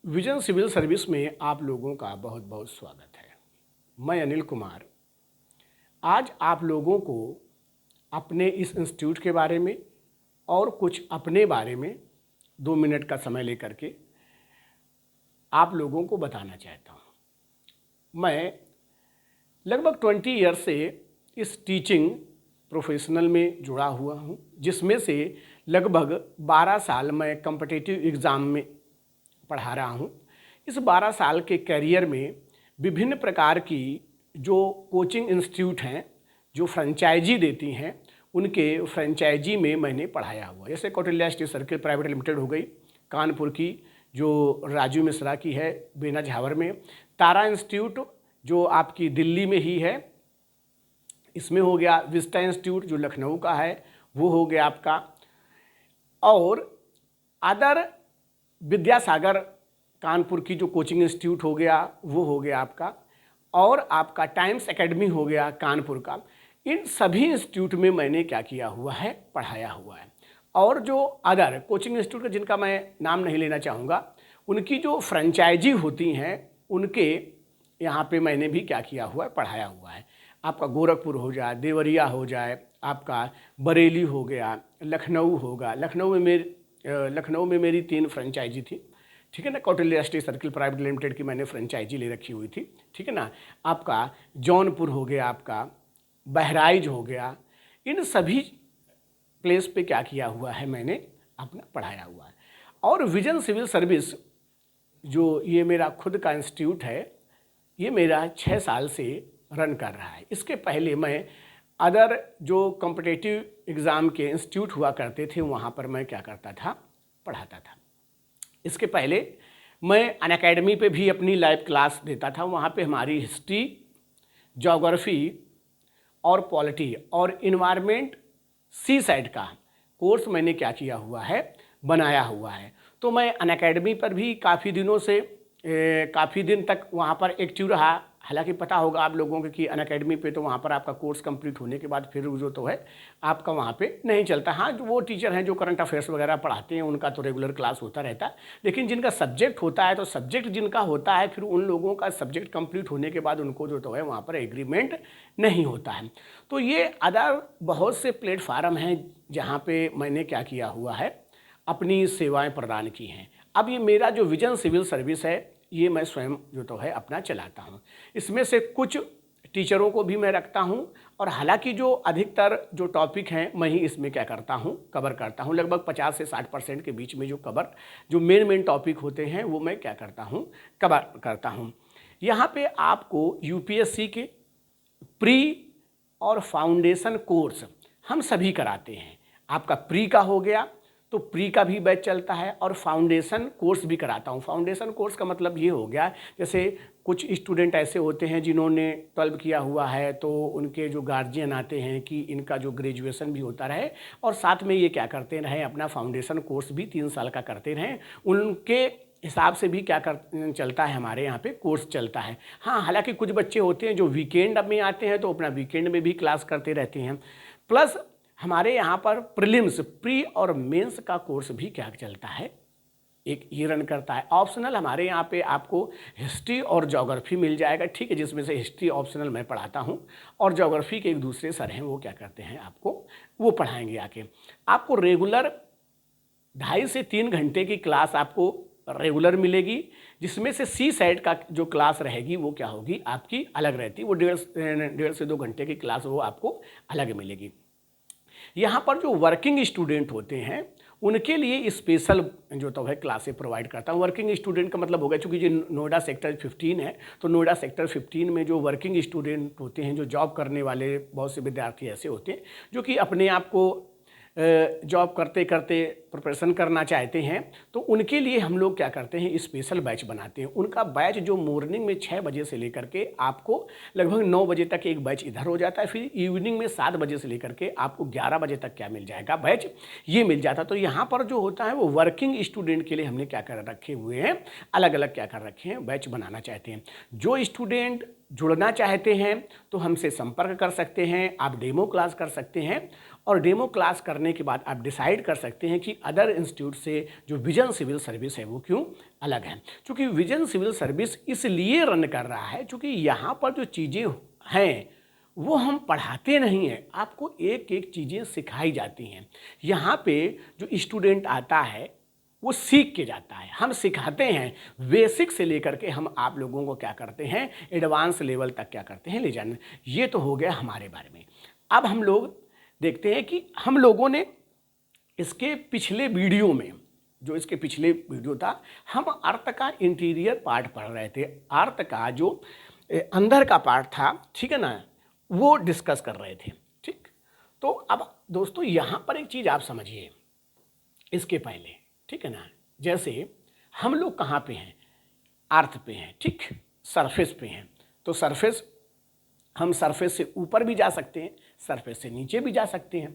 Vision civil service में आप लोगों का बहुत बहुत स्वागत है। मैं अनिल कुमार आज आप लोगों को अपने इस इंस्टीट्यूट के बारे में और कुछ अपने बारे में 2 मिनट का समय लेकर के आप लोगों को बताना चाहता हूँ। मैं लगभग 20 ईयर से इस टीचिंग प्रोफेशनल में जुड़ा हुआ हूँ, जिसमें से लगभग 12 साल मैं कॉम्पिटिटिव एग्ज़ाम में पढ़ा रहा हूँ। इस 12 साल के करियर में विभिन्न प्रकार की जो कोचिंग इंस्टीट्यूट हैं, जो फ्रेंचाइजी देती हैं, उनके फ्रेंचाइजी में मैंने पढ़ाया हुआ। जैसे Kautilya study circle private limited हो गई कानपुर की, जो राजू मिश्रा की है बेना झावर में, तारा इंस्टीट्यूट जो आपकी दिल्ली में ही है, इसमें हो गया विस्टा इंस्टीट्यूट जो लखनऊ का है, वो हो गया आपका, और अदर विद्यासागर कानपुर की जो कोचिंग इंस्टीट्यूट हो गया वो हो गया आपका, और आपका टाइम्स एकेडमी हो गया कानपुर का। इन सभी इंस्टीट्यूट में मैंने क्या किया हुआ है, पढ़ाया हुआ है। और जो अदर कोचिंग इंस्टीट्यूट जिनका मैं नाम नहीं लेना चाहूँगा, उनकी जो फ्रेंचाइजी होती हैं उनके यहाँ पे मैंने भी क्या किया हुआ है, पढ़ाया हुआ है। आपका गोरखपुर हो जाए, देवरिया हो जाए, आपका बरेली हो गया, लखनऊ होगा। लखनऊ में मेरी 3 फ्रेंचाइजी थी, ठीक है ना। Kautilya study circle private limited की मैंने फ्रेंचाइजी ले रखी हुई थी, ठीक है ना। आपका जौनपुर हो गया, आपका बहराइच हो गया। इन सभी प्लेस पे क्या किया हुआ है, मैंने अपना पढ़ाया हुआ है। और विजन सिविल सर्विस जो ये मेरा खुद का इंस्टीट्यूट है, ये मेरा 6 साल से रन कर रहा है। इसके पहले मैं अदर जो कॉम्पिटिटिव एग्ज़ाम के इंस्टीट्यूट हुआ करते थे, वहाँ पर मैं क्या करता था, पढ़ाता था। इसके पहले मैं अनअकैडमी पे भी अपनी लाइव क्लास देता था। वहाँ पे हमारी हिस्ट्री, ज्योग्राफी और पॉलिटी और इन्वायरमेंट सी साइड का कोर्स मैंने क्या किया हुआ है, बनाया हुआ है। तो मैं अनअकैडमी पर भी काफ़ी दिनों से काफ़ी दिन तक वहाँ पर एक्टिव रहा। हालांकि पता होगा आप लोगों को कि अनअकैडमी पे तो वहाँ पर आपका कोर्स कंप्लीट होने के बाद फिर जो तो है आपका वहाँ पे नहीं चलता। हाँ, जो वो टीचर हैं जो करंट अफेयर्स वगैरह पढ़ाते हैं, उनका तो रेगुलर क्लास होता रहता है। लेकिन जिनका सब्जेक्ट होता है, तो सब्जेक्ट जिनका होता है, फिर उन लोगों का सब्जेक्ट कंप्लीट होने के बाद उनको जो तो है वहाँ पर एग्रीमेंट नहीं होता है। तो ये अदर बहुत से प्लेटफार्म हैं जहाँ पर मैंने क्या किया हुआ है, अपनी सेवाएँ प्रदान की हैं। अब ये मेरा जो विजन सिविल सर्विस है, ये मैं स्वयं जो तो है अपना चलाता हूँ। इसमें से कुछ टीचरों को भी मैं रखता हूँ, और हालांकि जो अधिकतर जो टॉपिक हैं मैं ही इसमें क्या करता हूँ, कवर करता हूँ। लगभग 50 से 60% के बीच में जो मेन टॉपिक होते हैं वो मैं क्या करता हूँ, कवर करता हूँ। यहाँ पे आपको यूपीएससी के प्री और फाउंडेशन कोर्स हम सभी कराते हैं। आपका प्री का हो गया तो प्री का भी बैच चलता है, और फाउंडेशन कोर्स भी कराता हूँ। फाउंडेशन कोर्स का मतलब ये हो गया, जैसे कुछ स्टूडेंट ऐसे होते हैं जिन्होंने 12 किया हुआ है, तो उनके जो गार्जियन आते हैं कि इनका जो ग्रेजुएशन भी होता रहे और साथ में ये क्या करते रहें, अपना फाउंडेशन कोर्स भी 3 साल का करते रहें। उनके हिसाब से भी क्या चलता है, हमारे यहाँ पे कोर्स चलता है। हाँ, हालांकि कुछ बच्चे होते हैं जो वीकेंड में आते हैं, तो अपना वीकेंड में भी क्लास करते रहते हैं। प्लस हमारे यहाँ पर प्रीलिम्स, प्री और मेंस का कोर्स भी क्या चलता है, एक ये रन करता है। ऑप्शनल हमारे यहाँ पे आपको हिस्ट्री और ज्योग्राफी मिल जाएगा, ठीक है, जिसमें से हिस्ट्री ऑप्शनल मैं पढ़ाता हूँ, और ज्योग्राफी के एक दूसरे सर हैं वो क्या करते हैं, आपको वो पढ़ाएंगे आके। आपको रेगुलर 2.5 से 3 घंटे की क्लास आपको रेगुलर मिलेगी, जिसमें से सी साइड का जो क्लास रहेगी वो क्या होगी, आपकी अलग रहती है। वो 1.5 से 2 घंटे की क्लास वो आपको अलग मिलेगी। यहाँ पर जो वर्किंग स्टूडेंट होते हैं उनके लिए स्पेशल जो तो है क्लासें प्रोवाइड करता हूँ। वर्किंग स्टूडेंट का मतलब होगा, चूँकि जो नोएडा सेक्टर 15 है, तो नोएडा सेक्टर 15 में जो वर्किंग स्टूडेंट होते हैं, जो जॉब करने वाले बहुत से विद्यार्थी ऐसे होते हैं जो कि अपने आप को जॉब करते करते प्रिपरेशन करना चाहते हैं, तो उनके लिए हम लोग क्या करते हैं, स्पेशल बैच बनाते हैं। उनका बैच जो मॉर्निंग में 6 बजे से लेकर के आपको लगभग 9 बजे तक एक बैच इधर हो जाता है, फिर इवनिंग में 7 बजे से लेकर के आपको 11 बजे तक क्या मिल जाएगा, बैच ये मिल जाता है। तो यहाँ पर जो होता है वो वर्किंग स्टूडेंट के लिए हमने क्या कर रखे हुए हैं, अलग अलग क्या कर रखे हैं, बैच बनाना चाहते हैं। जो स्टूडेंट जुड़ना चाहते हैं तो हमसे संपर्क कर सकते हैं, आप डेमो क्लास कर सकते हैं, और डेमो क्लास करने के बाद आप डिसाइड कर सकते हैं कि अदर इंस्टीट्यूट से जो विजन सिविल सर्विस है वो क्यों अलग है। क्योंकि विजन सिविल सर्विस इसलिए रन कर रहा है क्योंकि यहाँ पर जो चीज़ें हैं वो हम पढ़ाते नहीं हैं, आपको एक एक चीज़ें सिखाई जाती हैं। यहाँ पे जो स्टूडेंट आता है वो सीख के जाता है, हम सिखाते हैं बेसिक से लेकर के हम आप लोगों को क्या करते हैं एडवांस लेवल तक क्या करते हैं ले जाने। ये तो हो गया हमारे बारे में। अब हम लोग देखते हैं कि हम लोगों ने इसके पिछले वीडियो में, जो इसके पिछले वीडियो था, हम अर्थ का इंटीरियर पार्ट पढ़ रहे थे, अर्थ का जो अंदर का पार्ट था, ठीक है ना, वो डिस्कस कर रहे थे। ठीक, तो अब दोस्तों यहाँ पर एक चीज़ आप समझिए इसके पहले, ठीक है ना, जैसे हम लोग कहाँ पे हैं, अर्थ पे हैं, ठीक, सरफेस पे हैं। तो सरफेस, हम सरफेस से ऊपर भी जा सकते हैं, सरफेस से नीचे भी जा सकते हैं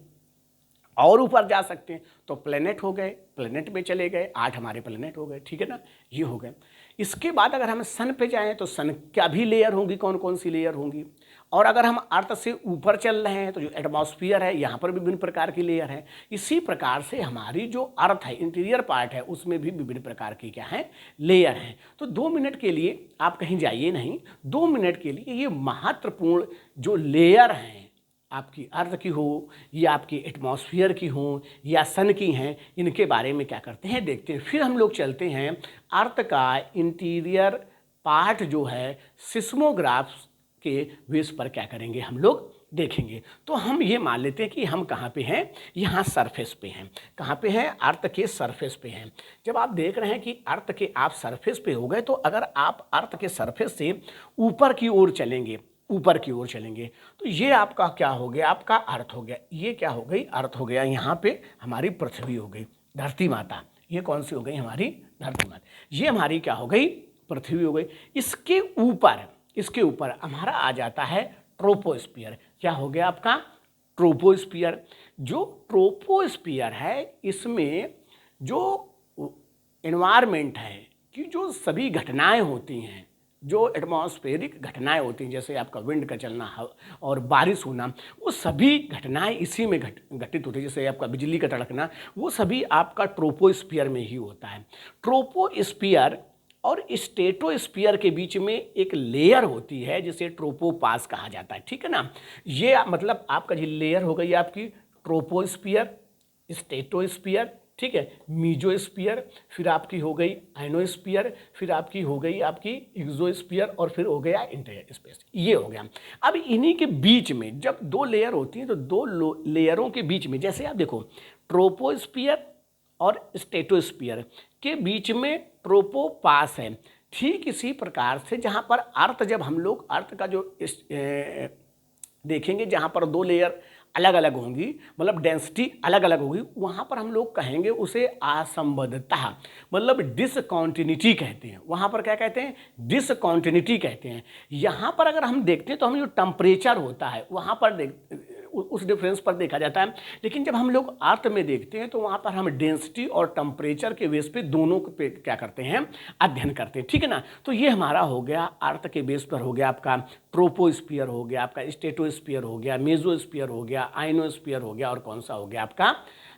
और ऊपर जा सकते हैं। तो प्लेनेट हो गए, प्लेनेट में चले गए, 8 हमारे प्लेनेट हो गए, ठीक है ना, ये हो गए। इसके बाद अगर हम सन पे जाएं तो सन क्या भी लेयर होंगी, कौन कौन सी लेयर होंगी। और अगर हम अर्थ से ऊपर चल रहे हैं तो जो एटमॉस्फेयर है यहाँ पर भी विभिन्न प्रकार की लेयर है। इसी प्रकार से हमारी जो अर्थ है इंटीरियर पार्ट है उसमें भी विभिन्न प्रकार की क्या है लेयर हैं। तो 2 मिनट के लिए आप कहीं जाइए नहीं, 2 मिनट के लिए ये महत्वपूर्ण जो लेयर हैं आपकी अर्थ की हो या आपकी एटमॉस्फेयर की हो या सन की हैं, इनके बारे में क्या करते हैं देखते हैं। फिर हम लोग चलते हैं अर्थ का इंटीरियर पार्ट जो है सिस्मोग्राफ के बेस पर क्या करेंगे हम लोग देखेंगे। तो हम ये मान लेते हैं कि हम कहाँ पे हैं, यहाँ सरफेस पे हैं। कहाँ पे हैं, अर्थ के सरफेस पे हैं। जब आप देख रहे हैं कि अर्थ के आप सरफेस पे हो गए, तो अगर आप अर्थ के सरफेस से ऊपर की ओर चलेंगे, ऊपर की ओर चलेंगे, तो ये आपका क्या हो गया, आपका अर्थ हो गया। ये क्या हो गई, अर्थ हो गया। यहाँ पे हमारी पृथ्वी हो गई, धरती माता। ये कौन सी हो गई, हमारी धरती माता। ये हमारी क्या हो गई, पृथ्वी हो गई। इसके ऊपर हमारा आ जाता है ट्रोपोस्फियर। क्या हो गया आपका, ट्रोपोस्फियर। जो ट्रोपोस्फियर है इसमें जो एनवायरमेंट है कि जो सभी घटनाएं होती हैं, जो एटमॉस्फेरिक घटनाएं होती हैं, जैसे आपका विंड का चलना और बारिश होना, वो सभी घटनाएं इसी में घटित होती है। जैसे आपका बिजली का तड़कना, वो सभी आपका ट्रोपोस्फियर में ही होता है। ट्रोपोस्फियर और स्ट्रेटोस्फियर के बीच में एक लेयर होती है जिसे ट्रोपोपास कहा जाता है, ठीक है ना। ये मतलब आपका जो लेयर हो गई आपकी ट्रोपोस्फियर, स्ट्रेटोस्फियर, ठीक है, मीजोस्फियर, फिर आपकी हो गई आइनोस्फियर, फिर आपकी हो गई आपकी एक्सोस्फियर और फिर हो गया इंटर स्पेस। ये हो गया। अब इन्हीं के बीच में जब 2 लेयर होती हैं तो 2 लेयरों के बीच में, जैसे आप देखो ट्रोपोस्फियर और स्ट्रेटोस्फियर के बीच में ट्रोपोपास है। ठीक इसी प्रकार से जहाँ पर अर्थ, जब हम लोग अर्थ का जो देखेंगे जहाँ पर 2 लेयर अलग अलग होंगी, मतलब डेंसिटी अलग अलग होगी, वहाँ पर हम लोग कहेंगे उसे असंबद्धता, मतलब डिसकॉन्टिन्यूटी कहते हैं। वहाँ पर क्या कहते हैं, डिसकॉन्टिन्यूटी कहते हैं। यहाँ पर अगर हम देखते हैं तो हम जो टेम्परेचर होता है वहाँ पर उस डिफरेंस पर देखा जाता है। लेकिन जब हम लोग अर्थ में देखते हैं तो वहाँ पर हम डेंसिटी और टेम्परेचर के बेस पे दोनों पे क्या करते हैं, अध्ययन करते हैं, ठीक है ना। तो ये हमारा हो गया अर्थ के बेस पर हो गया आपका ट्रोपोस्फियर, हो गया आपका स्ट्रेटोस्फियर, हो गया मेसोस्फियर, हो गया आइनोस्फियर, हो गया और कौन सा हो गया आपका,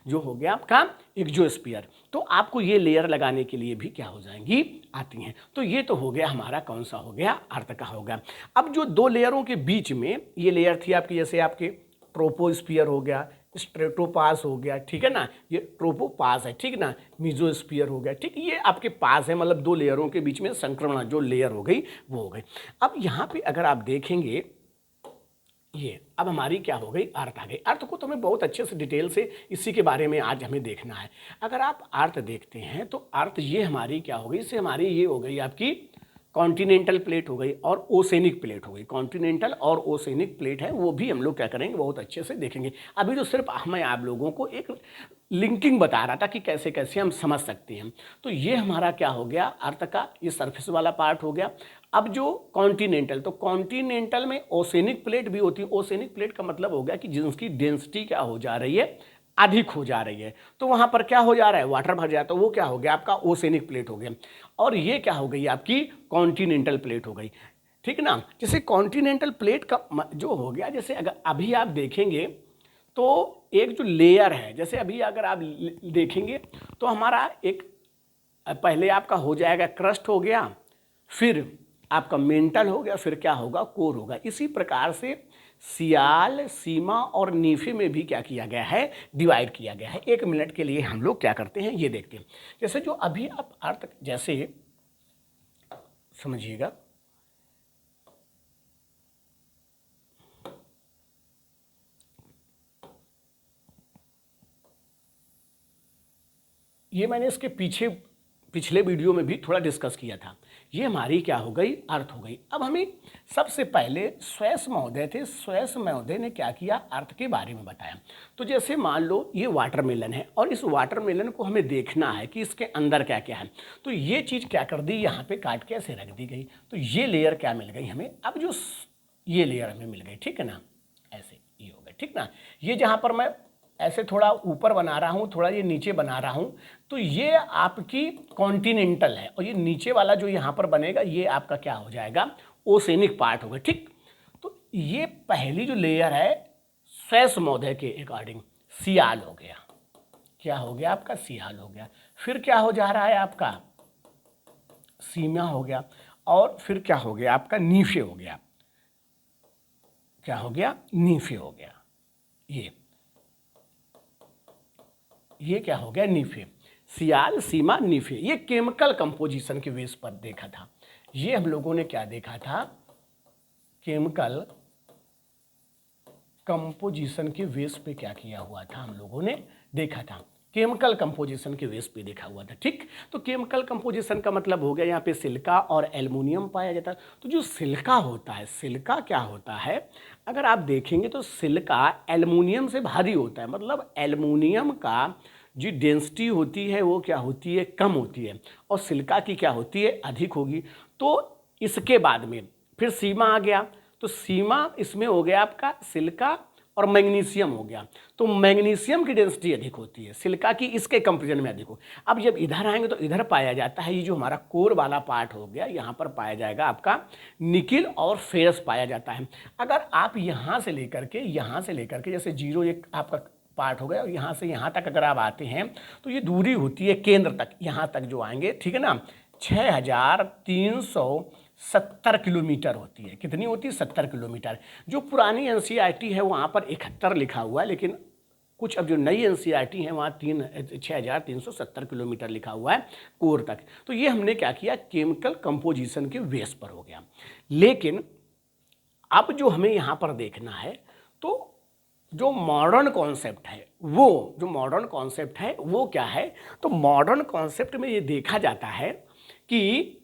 जो हो गया आपका एक्सोस्फियर। तो आपको ये लेयर लगाने के लिए भी क्या हो जाएंगी, आती हैं। तो ये तो हो गया हमारा कौन सा हो गया, अर्थ का होगा। अब जो 2 लेयरों के बीच में ये लेयर थी आपकी, जैसे आपके ट्रोपोस्फियर हो गया, स्ट्रेटोपास हो गया, ठीक है ना, ये ट्रोपोपास है, ठीक ना, मेसोस्फियर हो गया, ठीक, ये आपके पास है, मतलब 2 लेयरों के बीच में संक्रमण जो लेयर हो गई वो हो गई। अब यहाँ पे अगर आप देखेंगे ये, अब हमारी क्या हो गई, अर्थ आ गई। अर्थ को तो हमें बहुत अच्छे से डिटेल से इसी के बारे में आज हमें देखना है। अगर आप अर्थ देखते हैं तो अर्थ ये हमारी क्या हो गई, इससे हमारी ये हो गई आपकी कॉन्टिनेंटल प्लेट हो गई और ओसेनिक प्लेट हो गई। कॉन्टिनेंटल और ओसेनिक प्लेट है, वो भी हम लोग क्या करेंगे, बहुत अच्छे से देखेंगे। अभी तो सिर्फ मैं आप लोगों को एक लिंकिंग बता रहा था कि कैसे कैसे हम समझ सकते हैं। तो ये हमारा क्या हो गया, अर्थ का ये सरफेस वाला पार्ट हो गया। अब जो कॉन्टिनेंटल, तो कॉन्टिनेंटल में ओसेनिक प्लेट भी होती है। ओसेनिक प्लेट का मतलब हो गया कि जिसकी डेंसिटी क्या हो जा रही है, अधिक हो जा रही है, तो वहाँ पर क्या हो जा रहा है, वाटर भर जाता है, वो क्या हो गया आपका ओसेनिक प्लेट हो गया। और ये क्या हो गई आपकी कॉन्टिनेंटल प्लेट हो गई, ठीक ना। जैसे कॉन्टिनेंटल प्लेट का जो हो गया, जैसे अगर अभी आप देखेंगे तो एक जो लेयर है, जैसे अभी अगर आप देखेंगे तो हमारा एक पहले आपका हो जाएगा क्रस्ट हो गया, फिर आपका मेंटल हो गया, फिर क्या होगा कोर होगा। इसी प्रकार से सियाल, सीमा और नीफे में भी क्या किया गया है, डिवाइड किया गया है। 1 मिनट के लिए हम लोग क्या करते हैं ये देखते हैं। जैसे जो अभी आप अर्थ जैसे समझिएगा, ये मैंने इसके पिछले वीडियो में भी थोड़ा डिस्कस किया था। ये हमारी क्या हो गई, अर्थ हो गई। अब हमें सबसे पहले स्वेस महोदय थे, स्वेस महोदय ने क्या किया, अर्थ के बारे में बताया। तो जैसे मान लो ये वाटरमेलन है और इस वाटरमेलन को हमें देखना है कि इसके अंदर क्या क्या है। तो ये चीज़ क्या कर दी, यहाँ पे काट के ऐसे रख दी गई, तो ये लेयर क्या मिल गई हमें। अब जो ये लेयर हमें मिल गई, ठीक है ना, ऐसे ये हो गया, ठीक ना। ये जहाँ पर मैं ऐसे थोड़ा ऊपर बना रहा हूँ, थोड़ा ये नीचे बना रहा हूँ, तो ये आपकी कॉन्टिनेंटल है और ये नीचे वाला जो यहाँ पर बनेगा ये आपका क्या हो जाएगा, ओसेनिक पार्ट होगा, ठीक। तो ये पहली जो लेयर है स्वेस महोदय के अकॉर्डिंग सियाल हो गया, क्या हो गया आपका, सियाल हो गया। फिर क्या हो जा रहा है आपका, सीमा हो गया, और फिर क्या हो गया आपका, नीफे हो गया, क्या हो गया, नीफे हो गया। ये क्या हो गया, नीफे। सियाल, सीमा, नीफे, ये केमिकल कंपोजिशन के बेस पर देखा था। ये हम लोगों ने क्या देखा था, केमिकल कंपोजिशन के बेस पे क्या किया हुआ था, हम लोगों ने देखा था, केमिकल कंपोजिशन के बेस पे देखा हुआ था, ठीक। तो केमिकल कंपोजिशन का मतलब हो गया यहाँ पे सिलिका और एल्युमिनियम पाया जाता है। तो जो सिलिका होता है, सिलिका क्या होता है, अगर आप देखेंगे तो सिलिका एल्युमिनियम से भारी होता है, मतलब एल्युमिनियम का जो डेंसिटी होती है वो क्या होती है, कम होती है, और सिलिका की क्या होती है, अधिक होगी। तो इसके बाद में फिर सीमा आ गया, तो सीमा इसमें हो गया आपका सिलिका और मैग्नीशियम हो गया। तो मैग्नीशियम की डेंसिटी अधिक होती है, सिलिका की इसके कंपेरिजन में अधिक हो। अब जब इधर आएंगे तो इधर पाया जाता है, ये जो हमारा कोर वाला पार्ट हो गया, यहाँ पर पाया जाएगा आपका निकिल और फेरस पाया जाता है। अगर आप यहाँ से लेकर के जैसे 0 एक आपका पार्ट हो गया और यहाँ से यहाँ तक अगर आप आते हैं तो ये दूरी होती है केंद्र तक, यहाँ तक जो आएंगे, ठीक है ना, 6370 किलोमीटर होती है। कितनी होती है, 70 किलोमीटर। जो पुरानी एनसीईआरटी है वहाँ पर 71 लिखा हुआ है, लेकिन कुछ अब जो नई एनसीईआरटी है वहाँ 6370 किलोमीटर लिखा हुआ है कोर तक। तो ये हमने क्या किया, केमिकल कंपोजिशन के बेस पर हो गया। लेकिन अब जो हमें यहाँ पर देखना है, तो जो मॉडर्न कॉन्सेप्ट है वो क्या है, तो मॉडर्न कॉन्सेप्ट में ये देखा जाता है कि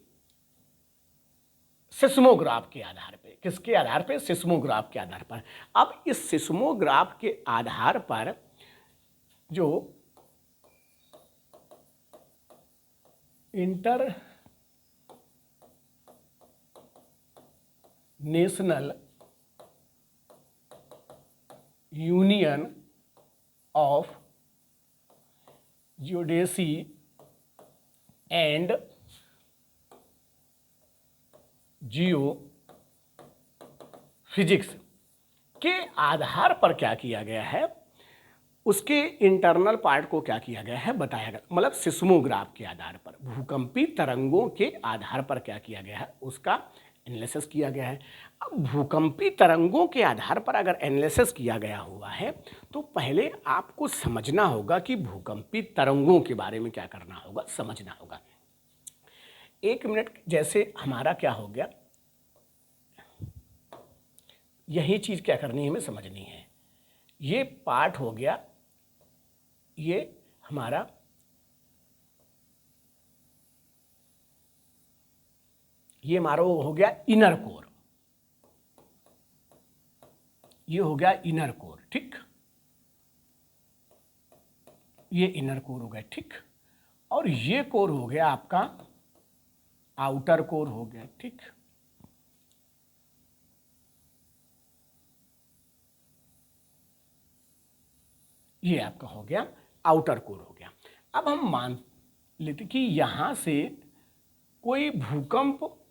सिस्मोग्राफ के आधार पे, किसके आधार पे, सिस्मोग्राफ के आधार पर। अब इस सिस्मोग्राफ के आधार पर जो international Union of geodesy and Jio physics के आधार पर क्या किया गया है, उसके इंटरनल पार्ट को क्या किया गया है, बताया गया। मतलब सिस्मोग्राफ के आधार पर, भूकंपी तरंगों के आधार पर क्या किया गया है, उसका एनालिसिस किया गया है। अब भूकंपी तरंगों के आधार पर अगर एनालिसिस किया गया हुआ है तो पहले आपको समझना होगा कि भूकंपी तरंगों के बारे में क्या करना होगा, समझना होगा। 1 मिनट, जैसे हमारा क्या हो गया, यही चीज़ क्या करनी है, हमें समझनी है। ये पार्ट हो गया, ये हमारा वो हो गया इनर कोर, ये हो गया इनर कोर, ठीक, ये इनर कोर हो गया, ठीक। और ये कोर हो गया आपका आउटर कोर हो गया, ठीक। ये आपका हो गया आउटर कोर हो गया। अब हम मान लेते कि यहाँ से कोई भूकंप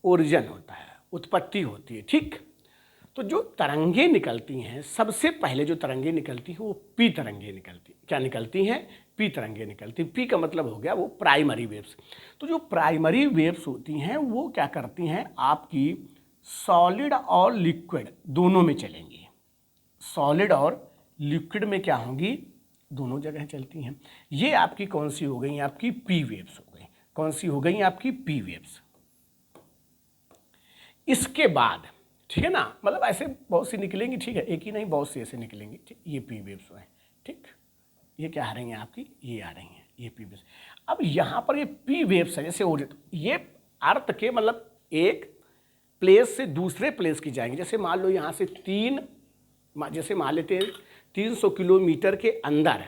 ओरिजिन होता है, उत्पत्ति होती है, ठीक। तो जो तरंगे निकलती हैं, सबसे पहले जो तरंगे निकलती हैं वो पी तरंगे निकलती, क्या निकलती हैं? पी तरंगे निकलती। पी का मतलब हो गया वो प्राइमरी वेव्स। तो जो प्राइमरी वेव्स होती हैं वो क्या करती हैं, आपकी सॉलिड और लिक्विड दोनों में चलेंगी। सॉलिड और लिक्विड में क्या होंगी? दोनों जगह चलती हैं। ये आपकी कौन सी हो गई? आपकी पी वेव्स हो गई। कौन सी हो गई? आपकी पी वेव्स। इसके बाद ठीक है ना, मतलब ऐसे बहुत सी निकलेंगी, ठीक है, एक ही नहीं बहुत सी ऐसे निकलेंगी, ठीक। ये पी वेव्स हैं, ठीक। ये क्या आ रही हैं आपकी? ये आ रही हैं, ये पी वेव्स। अब यहाँ पर ये पी वेव्स है, जैसे ये अर्थ के मतलब एक प्लेस से दूसरे प्लेस की जाएंगे। जैसे मान लो यहाँ से जैसे मान लेते हैं 300 किलोमीटर के अंदर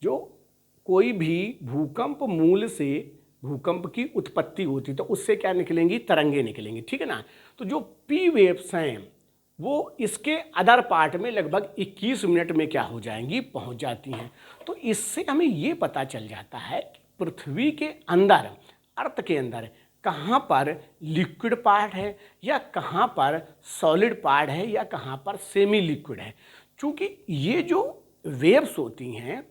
जो कोई भी भूकंप मूल से भूकंप की उत्पत्ति होती, तो उससे क्या निकलेंगी? तरंगे निकलेंगी, ठीक है ना। तो जो पी वेव्स हैं वो इसके अदर पार्ट में लगभग 21 मिनट में क्या हो जाएंगी? पहुंच जाती हैं। तो इससे हमें ये पता चल जाता है कि पृथ्वी के अंदर, अर्थ के अंदर कहाँ पर लिक्विड पार्ट है या कहाँ पर सॉलिड पार्ट है या कहाँ पर सेमी लिक्विड है। चूँकि ये जो वेव्स होती हैं,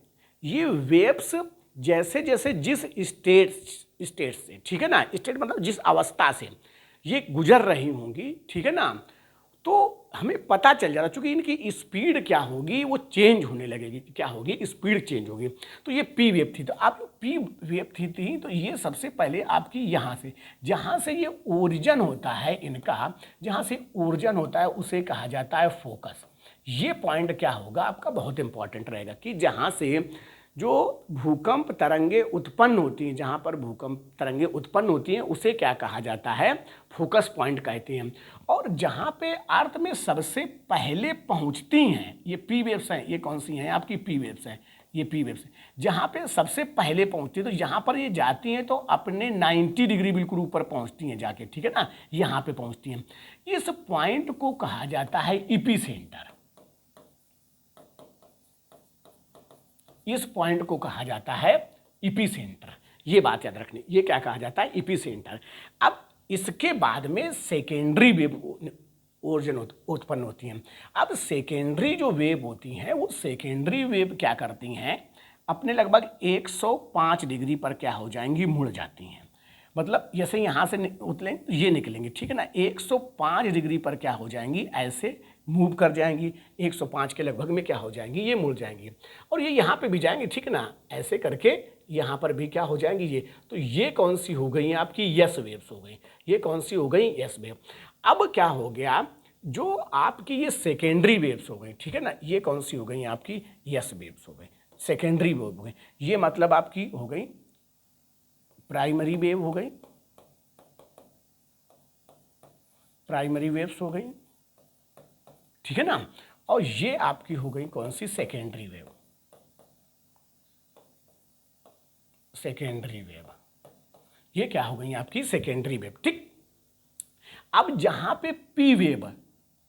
ये वेव्स जैसे जैसे जिस स्टेट से, ठीक है ना, स्टेट मतलब जिस अवस्था से ये गुजर रही होंगी, ठीक है ना, तो हमें पता चल जा रहा, चूँकि इनकी स्पीड क्या होगी? वो चेंज होने लगेगी। क्या होगी? स्पीड चेंज होगी। तो ये पी वेव थी। तो आप पी वेव थी तो ये सबसे पहले आपकी यहाँ से, जहाँ से ये ओरिजिन होता है इनका, जहाँ से ओरिजिन होता है उसे कहा जाता है फोकस। ये पॉइंट क्या होगा आपका? बहुत इंपॉर्टेंट रहेगा कि जहाँ से जो भूकंप तरंगे उत्पन्न होती हैं, जहाँ पर भूकंप तरंगे उत्पन्न होती हैं उसे क्या कहा जाता है? फोकस पॉइंट कहते हैं। और जहाँ पे अर्थ में सबसे पहले पहुँचती हैं ये पी वेव्स हैं। ये कौन सी हैं? आपकी पी वेव्स हैं। ये पी वेव्स हैं जहाँ पे सबसे पहले पहुँचती है, तो यहाँ पर ये जाती हैं तो अपने 90 डिग्री बिल्कुल ऊपर पहुँचती हैं जाके, ठीक है ना, यहाँ पे पहुँचती हैं। इस पॉइंट को कहा जाता है इपी सेंटर। इस पॉइंट को कहा जाता है इपी सेंटर। ये बात याद रखनी, ये क्या कहा जाता है? EP centre. अब इसके बाद में सेकेंडरी वेव ओरिजिन उत्पन्न होती हैं। अब सेकेंडरी जो वेव होती हैं वो सेकेंडरी वेव क्या करती हैं? अपने लगभग 105 डिग्री पर क्या हो जाएंगी? मुड़ जाती हैं। मतलब जैसे यहाँ से उतलेंगे तो ये निकलेंगी, ठीक है ना, 105 डिग्री पर क्या हो जाएंगी? ऐसे मूव कर जाएंगी। 105 के लगभग में क्या हो जाएंगी? ये मुड़ जाएंगी। और ये यहाँ पे भी जाएंगी, ठीक है ना, ऐसे करके यहाँ पर भी क्या हो जाएंगी? ये। तो ये कौन सी हो गई? आपकी यस वेव्स हो गई। ये कौन सी हो गई? Yes wave. अब क्या हो गया? जो आपकी ये सेकेंडरी वेव्स हो गई, ठीक है ना, ये कौन सी हो गई? आपकी यस वेव्स हो गई, सेकेंडरी वेव हो गई। ये मतलब आपकी हो गई प्राइमरी वेव हो गई, प्राइमरी वेव्स हो गई, ठीक है ना। और ये आपकी हो गई कौन सी? Secondary wave. सेकेंडरी वेव, ये क्या हो गई? आपकी सेकेंडरी वेव, ठीक। अब जहां पे पी वेव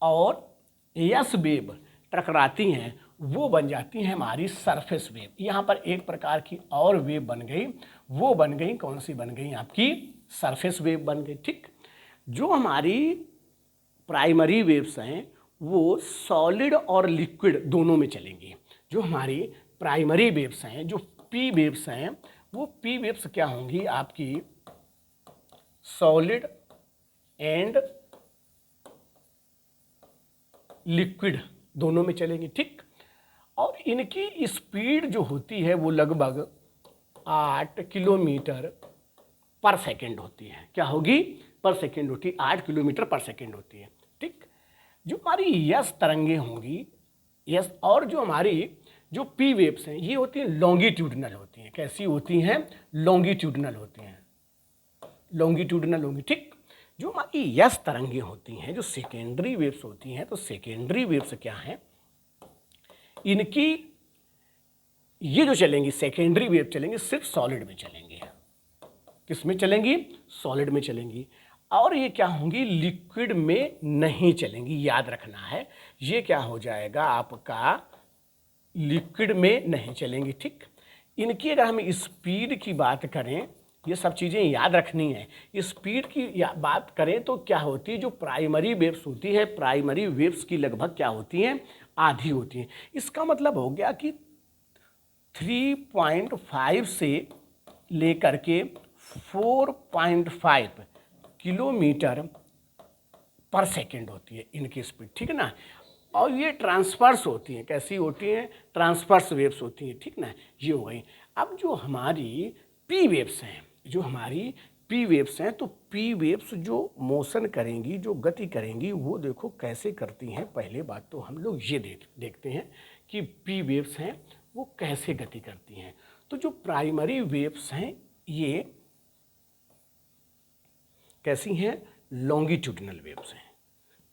और एस वेव टकराती हैं वो बन जाती हैं हमारी सरफेस वेव। यहाँ पर एक प्रकार की और वेव बन गई, वो बन गई कौन सी? बन गई आपकी सरफेस वेव बन गई, ठीक। जो हमारी प्राइमरी वेव्स हैं वो सॉलिड और लिक्विड दोनों में चलेंगी। जो हमारी प्राइमरी वेव्स हैं, जो पी वेव्स हैं, वो पी वेव्स क्या होंगी? आपकी सॉलिड एंड लिक्विड दोनों में चलेंगी, ठीक। और इनकी स्पीड जो होती है वो लगभग 8 किलोमीटर पर सेकेंड होती है। क्या होगी? पर सेकेंड होती है, 8 किलोमीटर पर सेकेंड होती है, ठीक। जो हमारी यस तरंगे होंगी, यस, और जो हमारी जो पी वेव्स हैं ये होती हैं लॉन्गिट्यूडनल होती हैं। कैसी होती हैं? लॉन्गिट्यूडनल होती हैं, लॉन्गिट्यूडनल होंगी, ठीक। जो हमारी यस तरंगे होती हैं, जो सेकेंडरी वेव्स होती हैं, तो सेकेंडरी वेव्स क्या हैं? इनकी ये जो चलेंगी सेकेंडरी वेव चलेंगी सिर्फ सॉलिड में चलेंगी। किस में चलेंगी? सॉलिड में चलेंगी। और ये क्या होंगी? लिक्विड में नहीं चलेंगी, याद रखना है। ये क्या हो जाएगा आपका? लिक्विड में नहीं चलेंगी, ठीक। इनकी अगर हम स्पीड की बात करें, ये सब चीज़ें याद रखनी है। स्पीड की बात करें तो क्या होती है, जो प्राइमरी वेव्स होती है, प्राइमरी वेव्स की लगभग क्या होती हैं, आधी होती हैं। इसका मतलब हो गया कि 3.5 से लेकर के 4.5 किलोमीटर पर सेकेंड होती है इनकी स्पीड, ठीक है ना। और ये ट्रांसफर्स होती हैं, कैसी होती हैं, ट्रांसफर्स वेव्स होती हैं, ठीक ना। ये हो गई। अब जो हमारी पी वेव्स हैं, जो हमारी पी वेव्स हैं, तो पी वेव्स जो मोशन करेंगी, जो गति करेंगी, वो देखो कैसे करती हैं। पहले बात तो हम लोग ये देखते हैं कि पी वेव्स हैं वो कैसे गति करती हैं। तो जो प्राइमरी वेव्स हैं ये कैसी हैं, लॉन्गिट्यूडिनल वेव्स हैं।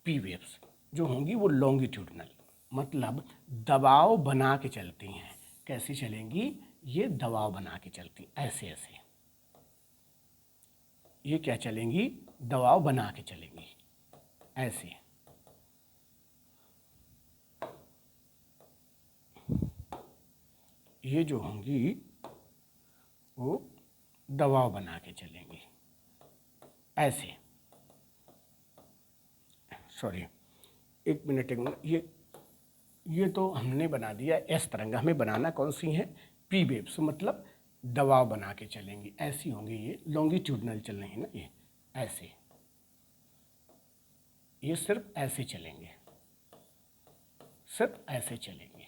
पी वेव्स जो होंगी वो लॉन्गिट्यूडिनल, मतलब दबाव बना के चलती हैं। कैसी चलेंगी, ये दबाव बना के चलती, ऐसे ऐसे, ये क्या चलेंगी, दबाव बना के चलेंगी, ऐसे। ये जो होंगी वो दबाव बना के चलेंगी, ऐसे। सॉरी, एक मिनट, ये तो हमने बना दिया एस तरंग। हमें बनाना कौन सी है, पी वेव्स, मतलब दबाव बना के चलेंगी, ऐसी होंगी। ये लॉन्गिट्यूडनल चल रही है ना, ये ऐसे, ये सिर्फ ऐसे चलेंगे, सिर्फ ऐसे चलेंगे,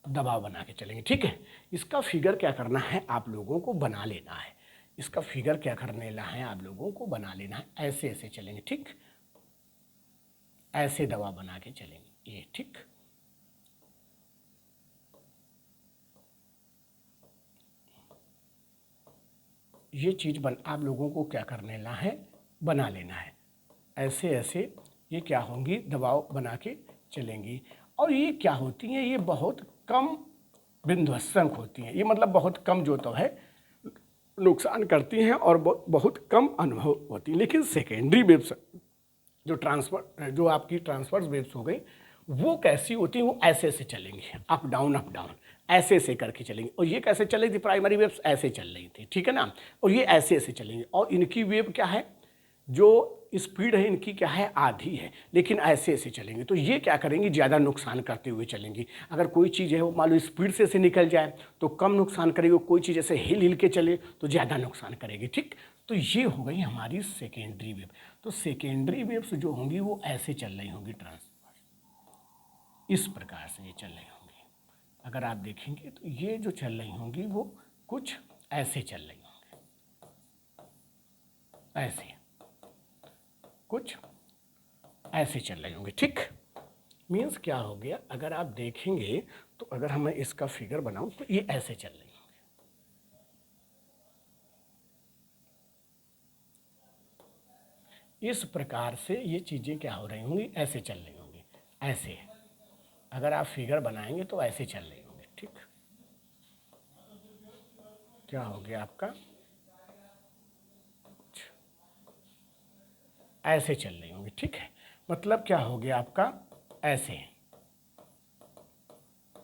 दबाव बना के चलेंगे, ठीक है। इसका फिगर क्या करना है, आप लोगों को बना लेना है। इसका फिगर क्या करने ला है, आप लोगों को बना लेना है। ऐसे ऐसे चलेंगे, ठीक, ऐसे दबाव बना के चलेंगे, ये, ठीक। ये चीज़ आप लोगों को क्या करने ला है, बना लेना है। ऐसे ऐसे ये क्या होंगी, दबाव बना के चलेंगी। और ये क्या होती हैं, ये बहुत कम बिंध्वस्संक होती हैं। ये मतलब बहुत कम जो तो है नुकसान करती हैं और बहुत कम अनुभव होती हैं। लेकिन सेकेंडरी वेव्स जो आपकी ट्रांसवर्स वेव्स हो गई, वो कैसी होती हैं, वो ऐसे ऐसे चलेंगी, अप डाउन ऐसे ऐसे करके चलेंगी। और ये कैसे चल रही थी, प्राइमरी वेव्स ऐसे चल रही थी, ठीक है ना। और ये ऐसे ऐसे चलेंगी, और इनकी वेव क्या है, जो स्पीड है इनकी क्या है, आधी है, लेकिन ऐसे ऐसे चलेंगे। तो ये क्या करेंगी, ज़्यादा नुकसान करते हुए चलेंगी। अगर कोई चीज़ है वो मान लो स्पीड से निकल जाए तो कम नुकसान करेगी, कोई चीज़ ऐसे हिल हिल के चले तो ज़्यादा नुकसान करेगी, ठीक। तो ये हो गई हमारी सेकेंडरी वेव। तो सेकेंडरी वेव्स जो होंगी वो ऐसे चल रही होंगी, ट्रांसफर इस प्रकार से ये चल रही होंगी। अगर आप देखेंगे तो ये जो चल रही होंगी वो कुछ ऐसे चल रही होंगी, ऐसे, कुछ ऐसे चल रही होंगी, ठीक। मीन्स क्या हो गया, अगर आप देखेंगे तो अगर हमें इसका फिगर बनाऊं तो ये ऐसे चल रही होंगी, इस प्रकार से ये चीज़ें क्या हो रही होंगी, ऐसे चल रही होंगी, ऐसे। अगर आप फिगर बनाएंगे तो ऐसे चल रही होंगी, ठीक। क्या हो गया आपका, ऐसे चल रही होंगी, ठीक है। मतलब क्या हो गया आपका, ऐसे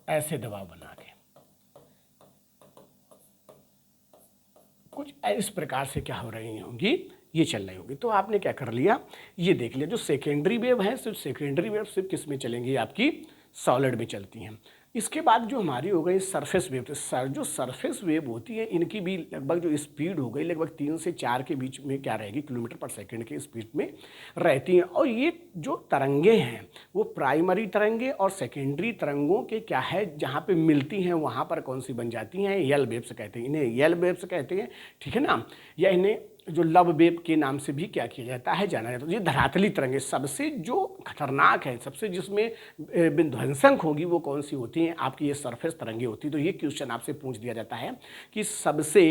ऐसे दबाव बना के कुछ इस प्रकार से क्या हो रही होंगी, ये चल रही होंगी। तो आपने क्या कर लिया, ये देख लिया। जो सेकेंडरी वेव है, सिर्फ सेकेंडरी वेव सिर्फ किस में चलेंगी, आपकी सॉलिड में चलती हैं। इसके बाद जो हमारी हो गई सरफेस वेव, तो जो सरफेस वेव होती है इनकी भी लगभग जो स्पीड हो गई लगभग 3 से 4 के बीच में क्या रहेगी, किलोमीटर पर सेकंड के स्पीड में रहती हैं। और ये जो तरंगे हैं वो प्राइमरी तरंगे और सेकेंडरी तरंगों के क्या है, जहाँ पे मिलती हैं वहाँ पर कौन सी बन जाती हैं, यल वेव्स कहते हैं, इन्हें यल वेव्स कहते हैं, ठीक है ना। या इन्हें जो लव वेव के नाम से भी क्या किया जाता है, जाना जाता है। ये धरातली तरंगे सबसे जो खतरनाक है, सबसे जिसमें विध्वंसक होगी वो कौन सी होती हैं, आपकी ये सरफेस तरंगे होती है। तो ये क्वेश्चन आपसे पूछ दिया जाता है कि सबसे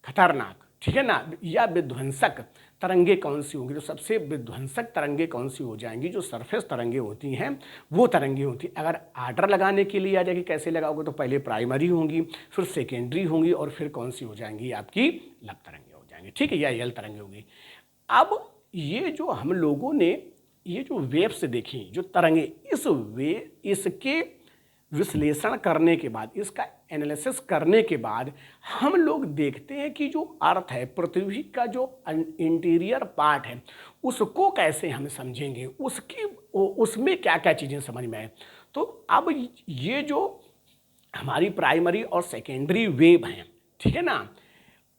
खतरनाक, ठीक है ना, या विध्वंसक तरंगे कौन सी होंगी। तो सबसे विध्वंसक तरंगे कौन सी हो जाएंगी, जो सरफेस तरंगे होती हैं वो तरंगे होती हैं। अगर आर्डर लगाने के लिए आ जाएगी, कैसे लगाओगे, तो पहले प्राइमरी होंगी, फिर सेकेंडरी होंगी, और फिर कौन सी हो जाएंगी, आपकी लव तरंगे हो जाएंगी, ठीक है, या यल तरंगे होंगी। अब ये जो हम लोगों ने ये जो वेव्स देखी, जो तरंगे, इसके विश्लेषण करने के बाद, इसका एनालिसिस करने के बाद हम लोग देखते हैं कि जो अर्थ है, पृथ्वी का जो इंटीरियर पार्ट है, उसको कैसे हम समझेंगे, उसमें क्या क्या चीज़ें समझ में आए। तो अब ये जो हमारी प्राइमरी और सेकेंडरी वेव हैं, ठीक है ना,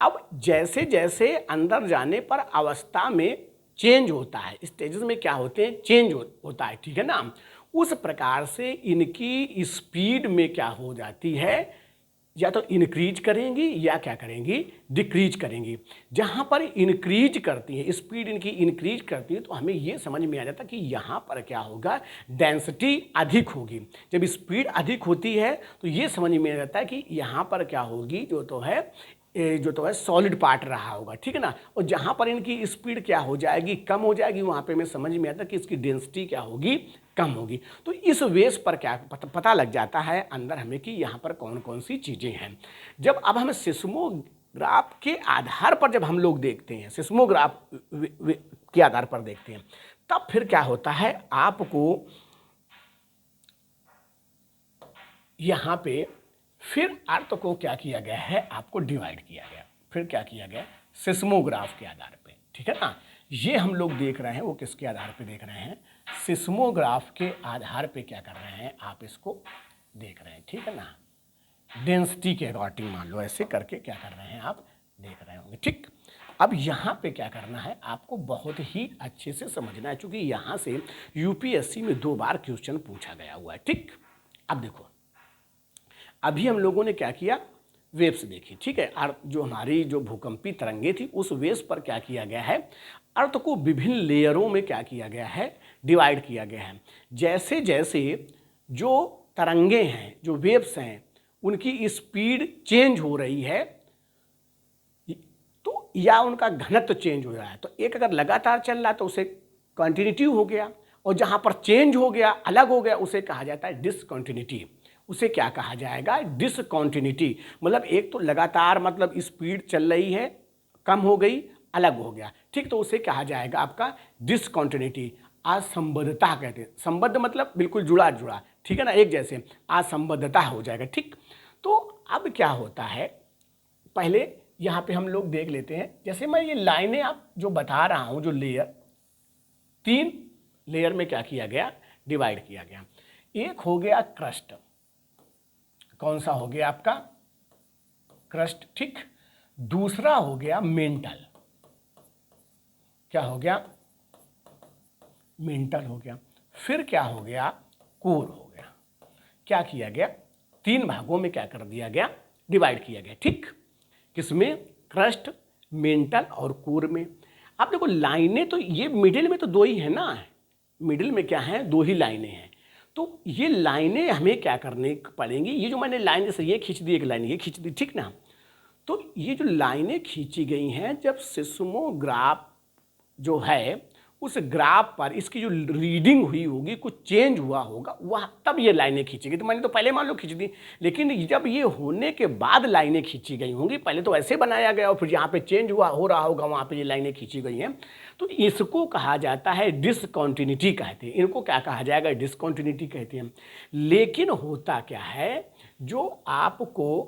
अब जैसे जैसे अंदर जाने पर अवस्था में चेंज होता है, स्टेजेस में क्या होते हैं, चेंज होता है, ठीक है ना, उस प्रकार से इनकी स्पीड में क्या हो जाती है, या तो इंक्रीज करेंगी या क्या करेंगी, डिक्रीज करेंगी। जहाँ पर इंक्रीज करती है, स्पीड इनकी इंक्रीज करती है, तो हमें ये समझ में आ जाता है कि यहाँ पर क्या होगा, डेंसिटी अधिक होगी। जब स्पीड अधिक होती है तो ये समझ में आ जाता है कि यहाँ पर क्या होगी, जो तो है सॉलिड पार्ट रहा होगा, ठीक है ना। और जहाँ पर इनकी स्पीड क्या हो जाएगी, कम हो जाएगी, वहाँ पे हमें समझ में आता है कि इसकी डेंसिटी क्या होगी, कम होगी। तो इस बेस पर क्या पता लग जाता है अंदर हमें कि यहाँ पर कौन कौन सी चीज़ें हैं। जब अब हम सिस्मोग्राफ के आधार पर जब हम लोग देखते हैं, सिस्मोग्राफ के आधार पर देखते हैं, तब फिर क्या होता है, आपको यहाँ पे फिर अर्थ को क्या किया गया है, आपको डिवाइड किया गया। फिर क्या किया गया, सिस्मोग्राफ के आधार पे, ठीक है ना। ये हम लोग देख रहे हैं, वो किसके आधार पे देख रहे हैं, सिस्मोग्राफ के आधार पे क्या कर रहे हैं, आप इसको देख रहे हैं, ठीक है ना। डेंसिटी के अकॉर्डिंग मान लो, ऐसे करके क्या कर रहे हैं, आप देख रहे होंगे, ठीक। अब यहाँ पे क्या करना है, आपको बहुत ही अच्छे से समझना है, क्योंकि यहाँ से यूपीएससी में 2 बार क्वेश्चन पूछा गया हुआ है, ठीक। अब देखो, अभी हम लोगों ने क्या किया, वेव्स देखी, ठीक है। अर्थ जो हमारी जो भूकंपी तरंगे थी, उस वेव्स पर क्या किया गया है, अर्थ को विभिन्न लेयरों में क्या किया गया है, डिवाइड किया गया है। जैसे जैसे जो तरंगे हैं, जो वेव्स हैं, उनकी स्पीड चेंज हो रही है, तो या उनका घनत्व चेंज हो रहा है, तो एक अगर लगातार चल रहा है तो उसे कॉन्टिन्यूटी हो गया, और जहाँ पर चेंज हो गया, अलग हो गया, उसे कहा जाता है डिसकॉन्टिन्यूटी। उसे क्या कहा जाएगा, डिसकॉन्टिन्यूटी। मतलब एक तो लगातार मतलब स्पीड चल रही है, कम हो गई, अलग हो गया, ठीक, तो उसे कहा जाएगा आपका डिसकॉन्टिन्यूटी। असंबद्धता कहते हैं, संबद्ध मतलब बिल्कुल जुड़ा जुड़ा, ठीक है ना, एक जैसे, असंबद्धता हो जाएगा, ठीक। तो अब क्या होता है, पहले यहाँ पे हम लोग देख लेते हैं, जैसे मैं ये लाइनें आप जो बता रहा हूँ, जो लेयर, 3 लेयर में क्या किया गया, डिवाइड किया गया। एक हो गया क्रस्ट, कौन सा हो गया आपका, क्रस्ट, ठीक। दूसरा हो गया मेंटल, क्या हो गया, मेंटल हो गया। फिर क्या हो गया, कोर हो गया। क्या किया गया, 3 भागों में क्या कर दिया गया, डिवाइड किया गया, ठीक। किसमें, क्रस्ट, मेंटल और कोर में। आप देखो लाइनें तो ये मिडिल में तो 2 ही है ना, मिडिल में क्या है, 2 ही लाइनें हैं। तो ये लाइनें हमें क्या करने पड़ेंगी, ये जो मैंने लाइन जैसे ये खींच दी, एक लाइन ये खींच दी, ठीक ना। तो ये जो लाइनें खींची गई हैं, जब सिस्मोग्राफ जो है उस ग्राफ पर इसकी जो रीडिंग हुई होगी, कुछ चेंज हुआ होगा, वह तब ये लाइनें खींची गई। तो मैंने तो पहले मान लो खींच दी, लेकिन जब ये होने के बाद लाइनें खींची गई होंगी, पहले तो ऐसे बनाया गया और फिर यहाँ पे चेंज हुआ हो रहा होगा, वहाँ पे ये लाइनें खींची गई हैं, तो इसको कहा जाता है डिसकॉन्टिन्यूटी कहते हैं। इनको क्या कहा जाएगा, डिसकॉन्टिन्यूटी कहते हैं। लेकिन होता क्या है, जो आपको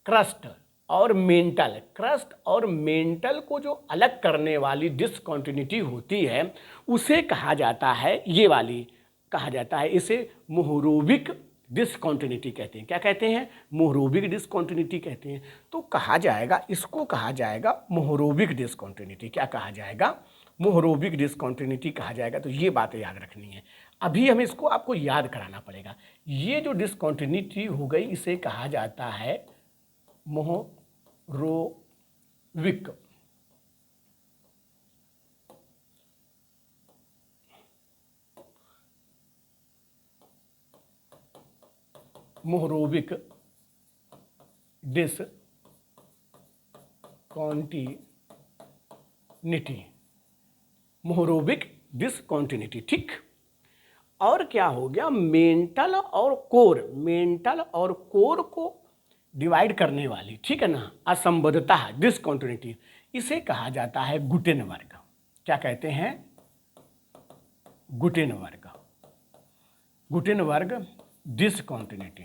क्रस्ट और मेंटल, क्रस्ट और मेंटल को जो अलग करने वाली डिसकॉन्टिन्यूटी होती है, उसे कहा जाता है, ये वाली कहा जाता है, इसे मोहरोबिक डिसकॉन्टिन्यूटी कहते हैं। क्या कहते हैं, मोहरोबिक डिसकॉन्टिन्यूटी कहते हैं। तो कहा जाएगा, इसको कहा जाएगा मोहरोबिक डिसकॉन्टिन्यूटी। क्या कहा जाएगा, मोहरोबिक डिसकॉन्टिन्यूटी कहा जाएगा। तो ये बातें याद रखनी है, अभी हमें इसको आपको याद कराना पड़ेगा। ये जो डिसकॉन्टिन्यूटी हो गई, इसे कहा जाता है मोहरोबिक, मोहरोबिक डिसकॉन्टिन्यूटी, मोहरोबिक डिसकॉन्टिन्यूटी, ठीक। और क्या हो गया, मेंटल और कोर, मेंटल और कोर को डिवाइड करने वाली, ठीक है ना, असंबद्धता, डिसकॉन्टिन्यूटी, इसे कहा जाता है गुटेनबर्ग। क्या कहते हैं, गुटेनबर्ग, गुटेनबर्ग डिसकॉन्टिन्यूटी।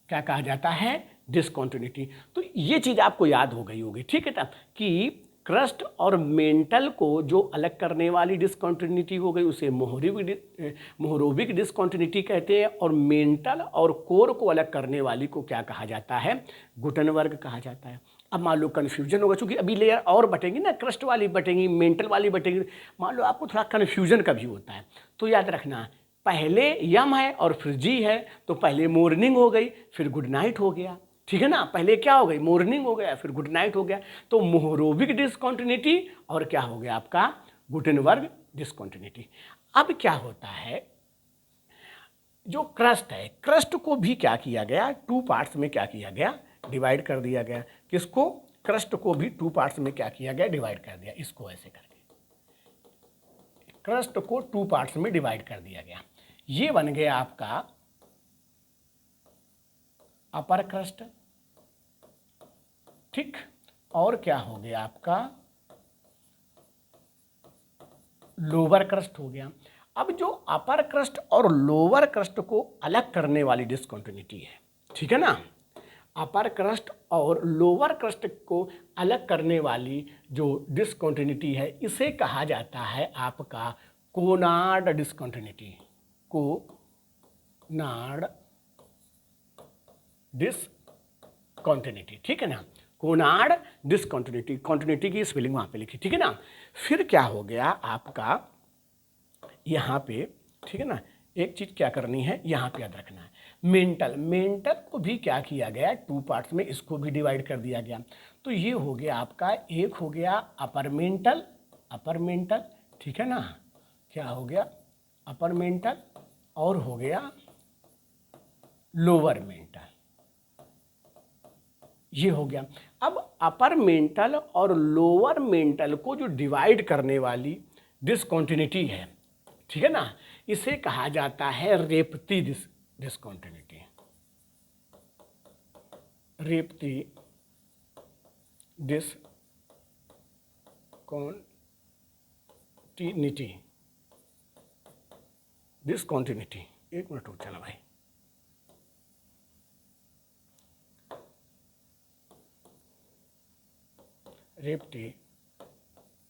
क्या कहा जाता है, डिसकॉन्टिन्यूटी। तो ये चीज़ आपको याद हो गई होगी, ठीक है ना, कि क्रस्ट और मेंटल को जो अलग करने वाली डिसकॉन्टिन्यूटी हो गई उसे मोहरोबिक डिसकॉन्टिन्यूटी कहते हैं, और मेंटल और कोर को अलग करने वाली को क्या कहा जाता है, गुटनबर्ग कहा जाता है। अब मान लो कन्फ्यूजन होगा, चूंकि अभी लेयर और बटेंगी ना, क्रस्ट वाली बटेंगी, मेंटल वाली बटेंगी, मान लो आपको थोड़ा कन्फ्यूजन का भी होता है, तो याद रखना पहले यम है और फिर जी है, तो पहले मॉर्निंग हो गई फिर गुड नाइट हो गया, ठीक है ना, पहले क्या हो गई, मॉर्निंग हो गया फिर गुड नाइट हो गया, तो मोहरोबिक डिसकॉन्टिन्यूटी और क्या हो गया आपका, गुटेनबर्ग डिसकॉन्टिन्यूटी। अब क्या होता है, जो क्रस्ट है, क्रस्ट को भी क्या किया गया, टू पार्ट्स में क्या किया गया, डिवाइड कर दिया गया। किसको, क्रस्ट को भी टू पार्ट्स में क्या किया गया, डिवाइड कर दिया, इसको ऐसे करके क्रस्ट को टू पार्ट्स में डिवाइड कर दिया गया। ये बन गया आपका अपर क्रस्ट, ठीक, और क्या हो गया आपका लोअर क्रस्ट हो गया। अब जो अपर क्रस्ट और लोअर क्रस्ट को अलग करने वाली डिसकॉन्टिन्यूटी है, ठीक है ना, अपर क्रस्ट और लोअर क्रस्ट को अलग करने वाली जो डिसकॉन्टिन्यूटी है इसे कहा जाता है आपका कोनार्ड डिसकॉन्टिन्यूटी, कोनार्ड डिसकॉन्टिन्यूटी, ठीक है ना, कोनार्ड डिसकॉन्टिन्यूटी, कॉन्टिन्यूटी की स्पेलिंग वहां पे लिखी, ठीक है ना। फिर क्या हो गया आपका यहाँ पे, ठीक है ना, एक चीज क्या करनी है यहाँ पे याद रखना है, मेंटल, मेंटल को भी क्या किया गया, टू पार्ट्स में इसको भी डिवाइड कर दिया गया। तो ये हो गया आपका, एक हो गया अपर मेंटल, अपर मेंटल, ठीक है ना, क्या हो गया अपर मेंटल, और हो गया लोअर मेंटल, ये हो गया। अब अपर मेंटल और लोअर मेंटल को जो डिवाइड करने वाली डिसकॉन्टिन्यूटी है, ठीक है ना, इसे कहा जाता है रेपती डिसकॉन्टिन्यूटी, रेपती डिसकॉन्टिन्यूटी, डिसकॉन्टिन्यूटी, एक मिनट रुक चला भाई, रेपती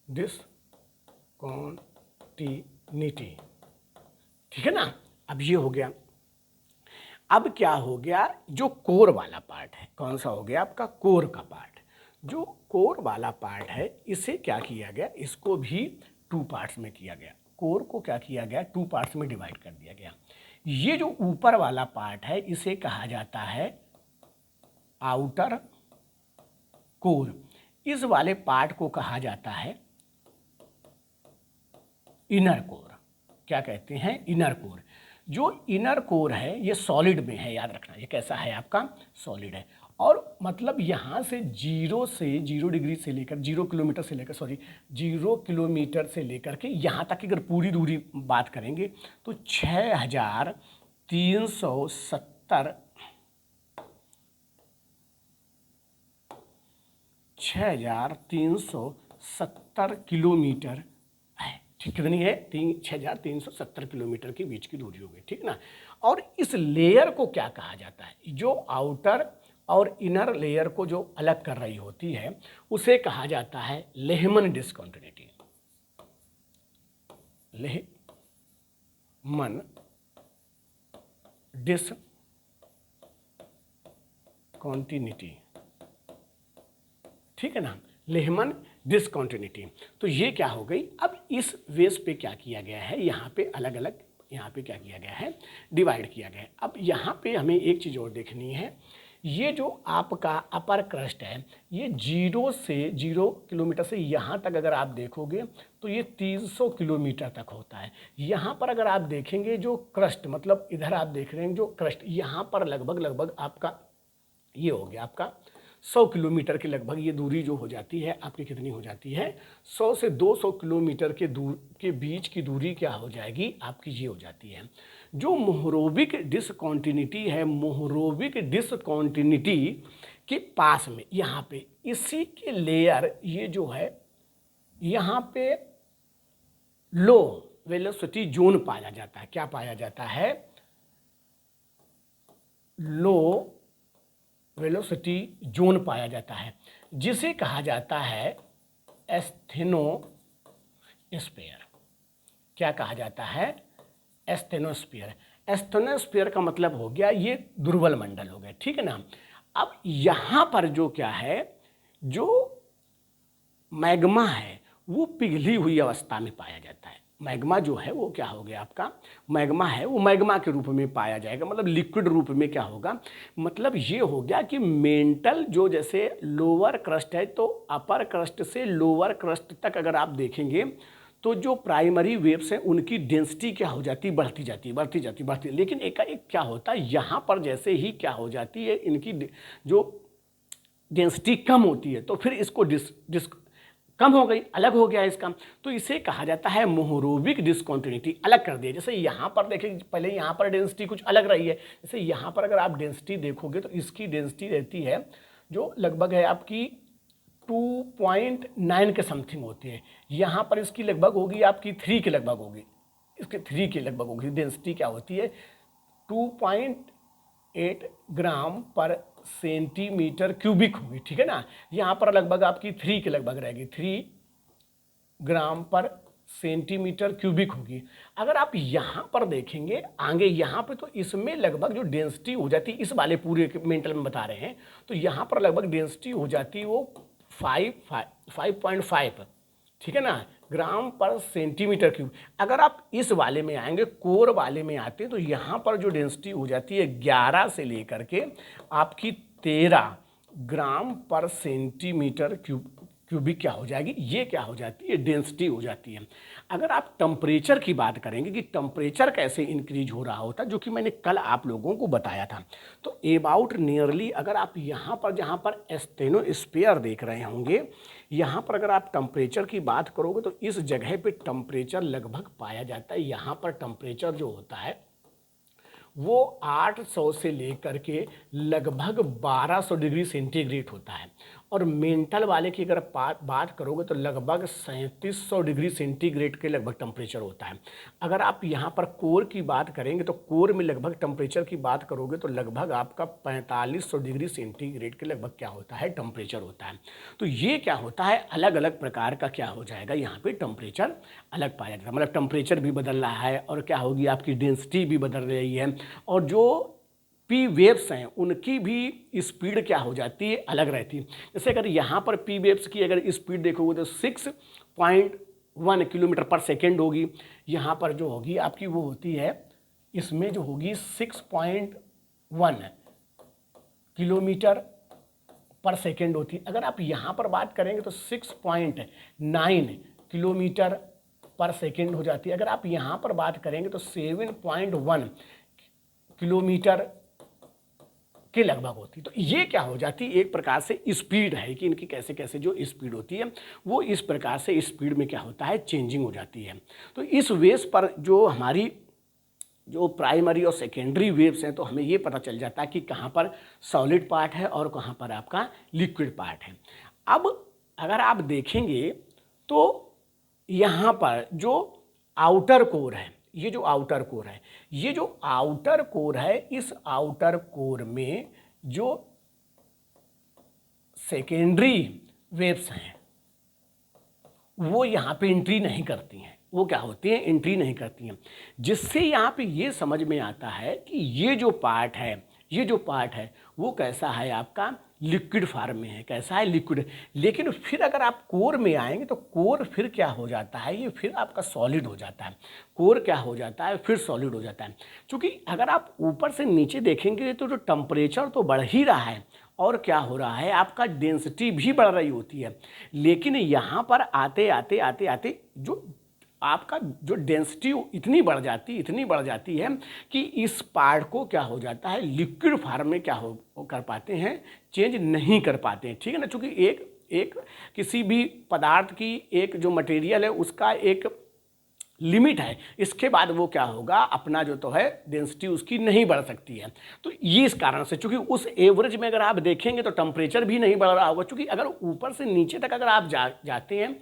डिसकॉन्टिन्यूटी, ठीक है ना। अब ये हो गया। अब क्या हो गया, जो कोर वाला पार्ट है, कौन सा हो गया आपका, कोर का पार्ट, जो कोर वाला पार्ट है इसे क्या किया गया, इसको भी टू पार्ट्स में किया गया, कोर को क्या किया गया, टू पार्ट्स में डिवाइड कर दिया गया। ये जो ऊपर वाला पार्ट है इसे कहा जाता है आउटर कोर, इस वाले पार्ट को कहा जाता है इनर कोर, क्या कहते हैं, इनर कोर। जो इनर कोर है ये सॉलिड में है, याद रखना, ये कैसा है आपका, सॉलिड है, और मतलब यहाँ से 0 डिग्री से लेकर 0 किलोमीटर से लेकर 0 किलोमीटर से लेकर के यहाँ तक की अगर पूरी दूरी बात करेंगे तो 6,370 किलोमीटर है, ठीक, कितनी है, 6,370 किलोमीटर के बीच की दूरी हो गई, ठीक ना। और इस लेयर को क्या कहा जाता है, जो आउटर और इनर लेयर को जो अलग कर रही होती है उसे कहा जाता है लेहमन डिसकॉन्टिन्यूटी, लेहमन डिसकॉन्टिन्यूटी, ठीक है ना, लेहमन डिसकॉन्टिन्यूटी। तो ये क्या हो गई, अब इस बेस पे क्या किया गया है, यहाँ पे अलग अलग, यहाँ पे क्या किया गया है, डिवाइड किया गया है। अब यहाँ पे हमें एक चीज़ और देखनी है, ये जो आपका अपर क्रस्ट है ये 0 किलोमीटर से यहाँ तक अगर आप देखोगे तो ये 300 किलोमीटर तक होता है। यहाँ पर अगर आप देखेंगे जो क्रस्ट, मतलब इधर आप देख रहे हैं जो क्रस्ट, यहाँ पर लगभग आपका ये हो गया आपका 100 किलोमीटर के लगभग ये दूरी जो हो जाती है आपकी, कितनी हो जाती है, 100 से 200 किलोमीटर के बीच की दूरी क्या हो जाएगी आपकी, ये हो जाती है। जो मोहरोबिक डिसकॉन्टिन्यूटी है, मोहरोबिक डिसकॉन्टिन्यूटी के पास में यहाँ पे इसी के लेयर, ये जो है यहाँ पे लो वेलोसिटी जोन पाया जाता है, क्या पाया जाता है, लो वेलोसिटी जोन पाया जाता है, जिसे कहा जाता है एस्थेनोस्फीयर। क्या कहा जाता है? एस्थेनोस्फीयर। एस्थेनोस्फीयर का मतलब हो गया ये दुर्बल मंडल हो गया, ठीक है ना। अब यहाँ पर जो क्या है, जो मैग्मा है वो पिघली हुई अवस्था में पाया जाता है। मैग्मा जो है वो क्या हो गया, आपका मैग्मा है वो मैग्मा के रूप में पाया जाएगा, मतलब लिक्विड रूप में क्या होगा, मतलब ये हो गया कि मेंटल जो जैसे लोअर क्रस्ट है तो अपर क्रस्ट से लोअर क्रस्ट तक अगर आप देखेंगे तो जो प्राइमरी वेव्स हैं उनकी डेंसिटी क्या हो जाती है, बढ़ती जाती है, बढ़ती जाती है, बढ़ती है। लेकिन एकाएक क्या होता है, यहाँ पर जैसे ही क्या हो जाती है, इनकी जो डेंसिटी कम होती है तो फिर इसको कम हो गई, अलग हो गया इसका, तो इसे कहा जाता है मोहरोबिक डिस्कॉन्टिन्यूटी, अलग कर दिया। जैसे यहाँ पर देखें, पहले यहाँ पर डेंसिटी कुछ अलग रही है, जैसे यहाँ पर अगर आप डेंसिटी देखोगे तो इसकी डेंसिटी रहती है जो लगभग है आपकी 2.9 के समथिंग होती है, यहाँ पर इसकी लगभग होगी आपकी 3 के लगभग होगी, इसके 3 के लगभग होगी। डेंसिटी क्या होती है 2.8 ग्राम पर सेंटीमीटर क्यूबिक होगी, ठीक है ना। यहाँ पर लगभग आपकी 3 के लगभग रहेगी, 3 ग्राम पर सेंटीमीटर क्यूबिक होगी। अगर आप यहाँ पर देखेंगे आगे यहाँ पे तो इसमें लगभग जो डेंसिटी हो जाती है, इस वाले पूरे मेंटल में बता रहे हैं, तो यहाँ पर लगभग डेंसिटी हो जाती है वो 5.5, ठीक है ना, ग्राम पर सेंटीमीटर क्यूब। अगर आप इस वाले में आएंगे, कोर वाले में आते हैं, तो यहाँ पर जो डेंसिटी हो जाती है 11 से लेकर के आपकी 13 ग्राम पर सेंटीमीटर क्यूबिक क्या हो जाएगी, ये क्या हो जाती है, डेंसिटी हो जाती है। अगर आप टेम्परेचर की बात करेंगे कि टेम्परेचर कैसे इंक्रीज हो रहा होता, जो कि मैंने कल आप लोगों को बताया था, तो अबाउट नियरली अगर आप यहाँ पर जहाँ पर एस्थेनोस्फीयर देख रहे होंगे, यहाँ पर अगर आप टेम्परेचर की बात करोगे तो इस जगह पे टेम्परेचर लगभग पाया जाता है, यहाँ पर टेम्परेचर जो होता है वो 800 से लेकर के लगभग 1200 डिग्री सेंटीग्रेड होता है, और मेंटल वाले की अगर बात करोगे तो लगभग 3700 डिग्री सेंटीग्रेड के लगभग टेम्परेचर होता है। अगर आप यहाँ पर कोर की बात करेंगे तो कोर में लगभग टेम्परेचर की बात करोगे तो लगभग आपका 4500 डिग्री सेंटीग्रेड के लगभग क्या होता है, टेम्परेचर होता है। तो ये क्या होता है, अलग अलग प्रकार का क्या हो जाएगा, यहाँ पे टेम्परेचर अलग पाया जाता है, मतलब टेम्परेचर भी बदल रहा है और क्या होगी आपकी डेंसिटी भी बदल रही है, और जो पी वेव्स हैं उनकी भी स्पीड क्या हो जाती है, अलग रहती है। जैसे अगर यहाँ पर पी वेव्स की अगर स्पीड देखोगे तो 6.1 किलोमीटर पर सेकेंड होगी, यहाँ पर जो होगी आपकी वो होती है, इसमें जो होगी 6.1 किलोमीटर पर सेकेंड होती है। अगर आप यहाँ पर बात करेंगे तो 6.9 किलोमीटर पर सेकेंड हो जाती है। अगर आप यहाँ पर बात करेंगे तो 7.1 किलोमीटर के लगभग होती है। तो ये क्या हो जाती है, एक प्रकार से स्पीड है कि इनकी कैसे कैसे जो स्पीड होती है वो इस प्रकार से स्पीड में क्या होता है, चेंजिंग हो जाती है। तो इस वेव्स पर जो हमारी जो प्राइमरी और सेकेंडरी वेव्स हैं तो हमें ये पता चल जाता है कि कहाँ पर सॉलिड पार्ट है और कहाँ पर आपका लिक्विड पार्ट है। अब अगर आप देखेंगे तो यहाँ पर जो आउटर कोर है, ये जो आउटर कोर है, ये जो आउटर कोर है, इस आउटर कोर में जो सेकेंडरी वेव्स हैं वो यहाँ पे एंट्री नहीं करती हैं, वो क्या होती हैं, एंट्री नहीं करती हैं, जिससे यहाँ पे ये समझ में आता है कि ये जो पार्ट है, ये जो पार्ट है वो कैसा है, आपका लिक्विड फॉर्म में है, कैसा है, लिक्विड। लेकिन फिर अगर आप कोर में आएंगे तो कोर फिर क्या हो जाता है, ये फिर आपका सॉलिड हो जाता है, कोर क्या हो जाता है, फिर सॉलिड हो जाता है। क्योंकि अगर आप ऊपर से नीचे देखेंगे तो जो टेम्परेचर तो बढ़ ही रहा है और क्या हो रहा है, आपका डेंसिटी भी बढ़ रही होती है, लेकिन यहाँ पर आते आते आते आते जो आपका जो डेंसिटी इतनी बढ़ जाती है कि इस पार्ट को क्या हो जाता है, लिक्विड फॉर्म में क्या हो कर पाते हैं, चेंज नहीं कर पाते हैं, ठीक है ना। चूँकि एक किसी भी पदार्थ की एक जो मटेरियल है उसका एक लिमिट है, इसके बाद वो क्या होगा, अपना जो तो है डेंसिटी उसकी नहीं बढ़ सकती है। तो ये इस कारण से, चूँकि उस एवरेज में अगर आप देखेंगे तो टेम्परेचर भी नहीं बढ़ रहा होगा, चूँकि अगर ऊपर से नीचे तक अगर आप जाते हैं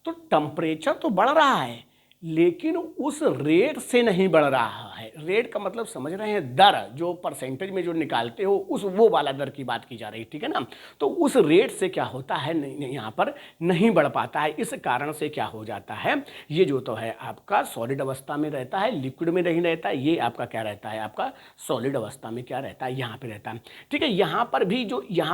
तो टेम्परेचर तो बढ़ रहा है लेकिन उस रेट से नहीं बढ़ रहा है। रेट का मतलब समझ रहे हैं, दर जो परसेंटेज में जो निकालते हो उस वो वाला दर की बात की जा रही है, ठीक है ना। तो उस रेट से क्या होता है, नहीं यहाँ पर नहीं बढ़ पाता है। इस कारण से क्या हो जाता है, ये जो तो है आपका सॉलिड अवस्था में रहता है, लिक्विड में नहीं रहता है। ये आपका क्या रहता है, आपका सॉलिड अवस्था में क्या रहता है, यहाँ पे रहता है, ठीक है। यहाँ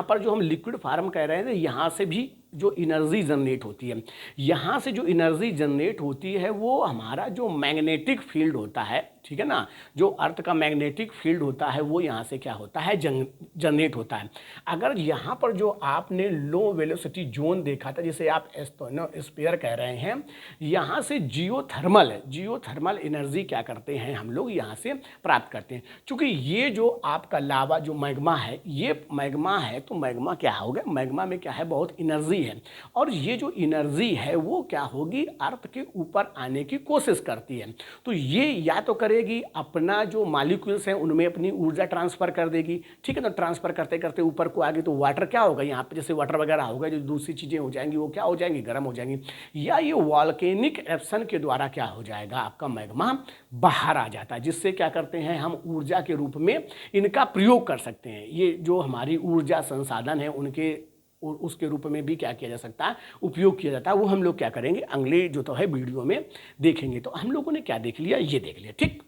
पर जो हम लिक्विड फार्म कह रहे हैं, यहाँ से भी जो एनर्जी जनरेट होती है, यहाँ से जो एनर्जी जनरेट होती है वो हमारा जो मैग्नेटिक फील्ड होता है, ठीक है ना, जो अर्थ का मैग्नेटिक फील्ड होता है वो यहाँ से क्या होता है, जनरेट होता है। अगर यहाँ पर जो आपने लो वेलोसिटी जोन देखा था, जिसे आप स्फीयर कह रहे हैं, यहाँ से जियोथर्मल एनर्जी क्या करते हैं हम लोग यहाँ से प्राप्त करते हैं। चूँकि ये जो आपका लावा जो मैग्मा है, ये मैग्मा है, तो मैग्मा क्या होगा, मैग्मा में क्या है, बहुत एनर्जी है। और ये जो एनर्जी है वो क्या होगी, अर्थ के ऊपर आने की कोशिश करती है। तो ये या तो करेगी अपना जो मॉलिक्यूल्स हैं उनमें अपनी ऊर्जा ट्रांसफर कर देगी, ठीक है ना। ट्रांसफर करते करते ऊपर को आगे तो वाटर क्या होगा, यहाँ पे जैसे वाटर वगैरह होगा, जो दूसरी चीज़ें हो जाएंगी वो क्या हो जाएंगी, गर्म हो जाएंगी। या ये वॉल्केनिक एक्शन के द्वारा क्या हो जाएगा, आपका मैग्मा बाहर आ जाता है, जिससे क्या करते हैं हम ऊर्जा के रूप में इनका प्रयोग कर सकते हैं। ये जो हमारी ऊर्जा संसाधन है उनके उसके रूप में भी क्या किया जा सकता है, उपयोग किया जाता है। वो हम लोग क्या करेंगे, अगले जो तो है वीडियो में देखेंगे। तो हम लोगों ने क्या देख लिया, ये देख लिया, ठीक।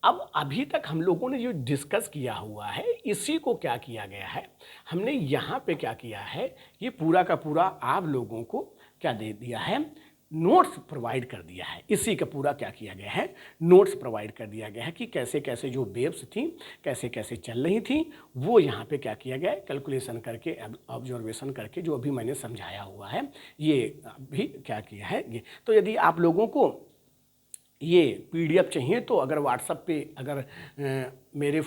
अब अभी तक हम लोगों ने जो डिस्कस किया हुआ है, इसी को क्या किया गया है, हमने यहाँ पे क्या किया है, ये पूरा का पूरा आप लोगों को क्या दे दिया है, नोट्स प्रोवाइड कर दिया है। इसी का पूरा क्या किया गया है, नोट्स प्रोवाइड कर दिया गया है कि कैसे कैसे जो वेव्स थी कैसे कैसे चल रही थी, वो यहाँ पे क्या किया गया है, कैलकुलेशन करके, ऑब्जर्वेशन करके, जो अभी मैंने समझाया हुआ है, ये भी क्या किया है ये। तो यदि आप लोगों को ये PDF चाहिए तो अगर व्हाट्सएप पे अगर मेरे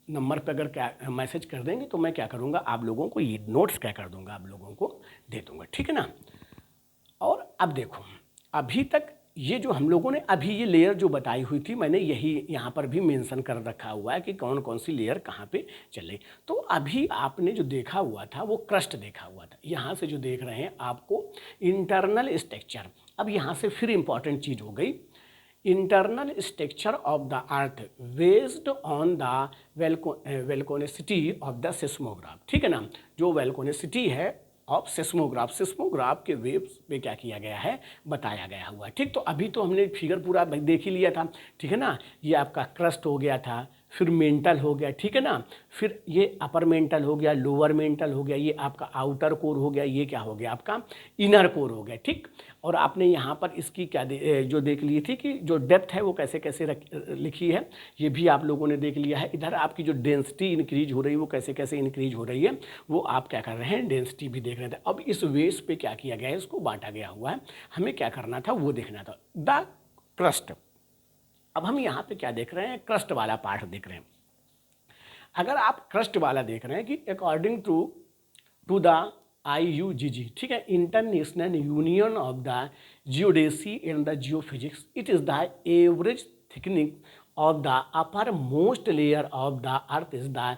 नंबर पे अगर क्या मैसेज कर देंगे तो मैं क्या करूँगा, आप लोगों को ये नोट्स क्या कर दूँगा, आप लोगों को दे दूँगा, ठीक है ना। और अब देखो, अभी तक ये जो हम लोगों ने अभी ये लेयर जो बताई हुई थी, मैंने यही यहाँ पर भी मेंशन कर रखा हुआ है कि कौन कौन सी लेयर कहाँ पे चल रही। तो अभी आपने जो देखा हुआ था वो क्रस्ट देखा हुआ था। यहाँ से जो देख रहे हैं आपको इंटरनल स्ट्रक्चर। अब यहाँ से फिर इंपॉर्टेंट चीज़ हो गई, internal structure of the earth based on the velocity of the seismograph, ठीक है ना। जो वेल्कोनिसिटी है ऑफ सिस्मोग्राफ के वेव्स पे क्या किया गया है, बताया गया हुआ है, ठीक। तो अभी तो हमने फिगर पूरा देख ही लिया था, ठीक है ना। ये आपका क्रस्ट हो गया था, फिर मेंटल हो गया, ठीक है ना, फिर ये अपर मेंटल हो गया, लोअर मेंटल हो गया, ये आपका आउटर कोर हो गया, ये क्या हो गया, आपका इनर कोर हो गया, ठीक। और आपने यहाँ पर इसकी क्या जो देख ली थी कि जो डेप्थ है वो कैसे कैसे लिखी है, ये भी आप लोगों ने देख लिया है। इधर आपकी जो डेंसिटी इंक्रीज हो रही है वो कैसे कैसे इंक्रीज हो रही है, वो आप क्या कर रहे हैं, डेंसिटी भी देख रहे थे। अब इस वेस पे क्या किया गया है, इसको बांटा गया हुआ है, हमें क्या करना था वो देखना था, द क्रस्ट। अब हम यहाँ पे क्या देख रहे हैं, क्रस्ट वाला पार्ट देख रहे हैं। अगर आप क्रस्ट वाला देख रहे हैं कि अकॉर्डिंग टू द IUGG, ठीक है, International Union of the Geodesy and the Geophysics, it is the average thickening of the upper most layer of the earth is the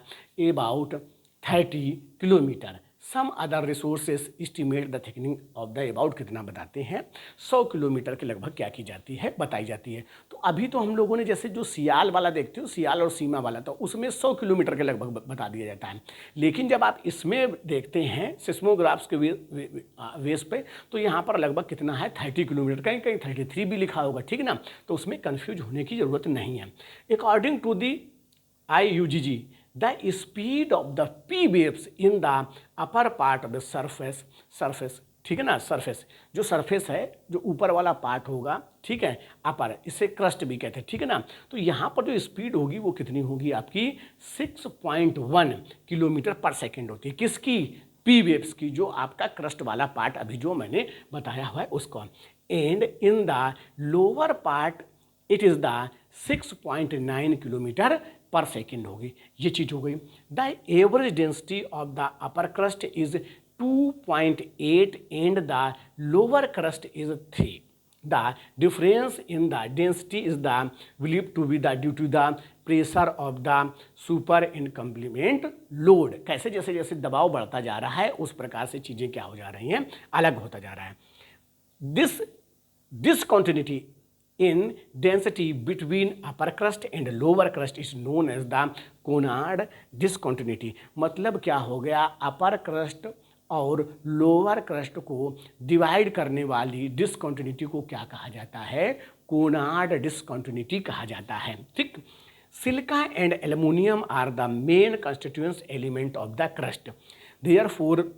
about 30 kilometre. Some other resources estimate the thickening of the about कितना बताते हैं, 100 kilometre के लगभग क्या की जाती है, बताई जाती है। तो अभी तो हम लोगों ने जैसे जो सियाल वाला देखते हो, सियाल और सीमा वाला, तो उसमें 100 किलोमीटर के लगभग बता दिया जाता है। लेकिन जब आप इसमें देखते हैं सिस्मोग्राफ्स के वेस पे, तो यहाँ पर लगभग कितना है, 30 किलोमीटर, कहीं कहीं 33 भी लिखा होगा, ठीक है ना। तो उसमें कन्फ्यूज होने की ज़रूरत नहीं है। According to the IUGG, the speed of the P waves in the upper part of the surface, ठीक है ना, सरफेस, जो सरफेस है, जो ऊपर वाला पार्ट होगा, ठीक है, अपर, इसे क्रस्ट भी कहते हैं, ठीक है ना। तो यहाँ पर जो स्पीड होगी वो कितनी होगी, आपकी 6.1 किलोमीटर पर सेकेंड होती है, किसकी, P वेव्स की, जो आपका क्रस्ट वाला पार्ट अभी जो मैंने बताया हुआ है उसको। And in the lower part it is the 6.9 kilometre per second होगी, ये चीज़ हो गई। The average density of the upper crust is 2.8 and the lower crust is 3। The difference in the density is the believe to be the due to the pressure of the super incumbent load. कैसे जैसे जैसे दबाव बढ़ता जा रहा है उस प्रकार से चीज़ें क्या हो जा रही हैं, अलग होता जा रहा है। This discontinuity in density between upper crust and lower crust is known as the Conard discontinuity। मतलब क्या हो गया, अपर क्रस्ट और लोअर क्रस्ट को डिवाइड करने वाली डिसकंटिन्यूटी को क्या कहा जाता है, कोनार्ड डिसकंटिन्यूटी कहा जाता है। ठीक, silica and aluminium are the main constituents element of the crust, therefore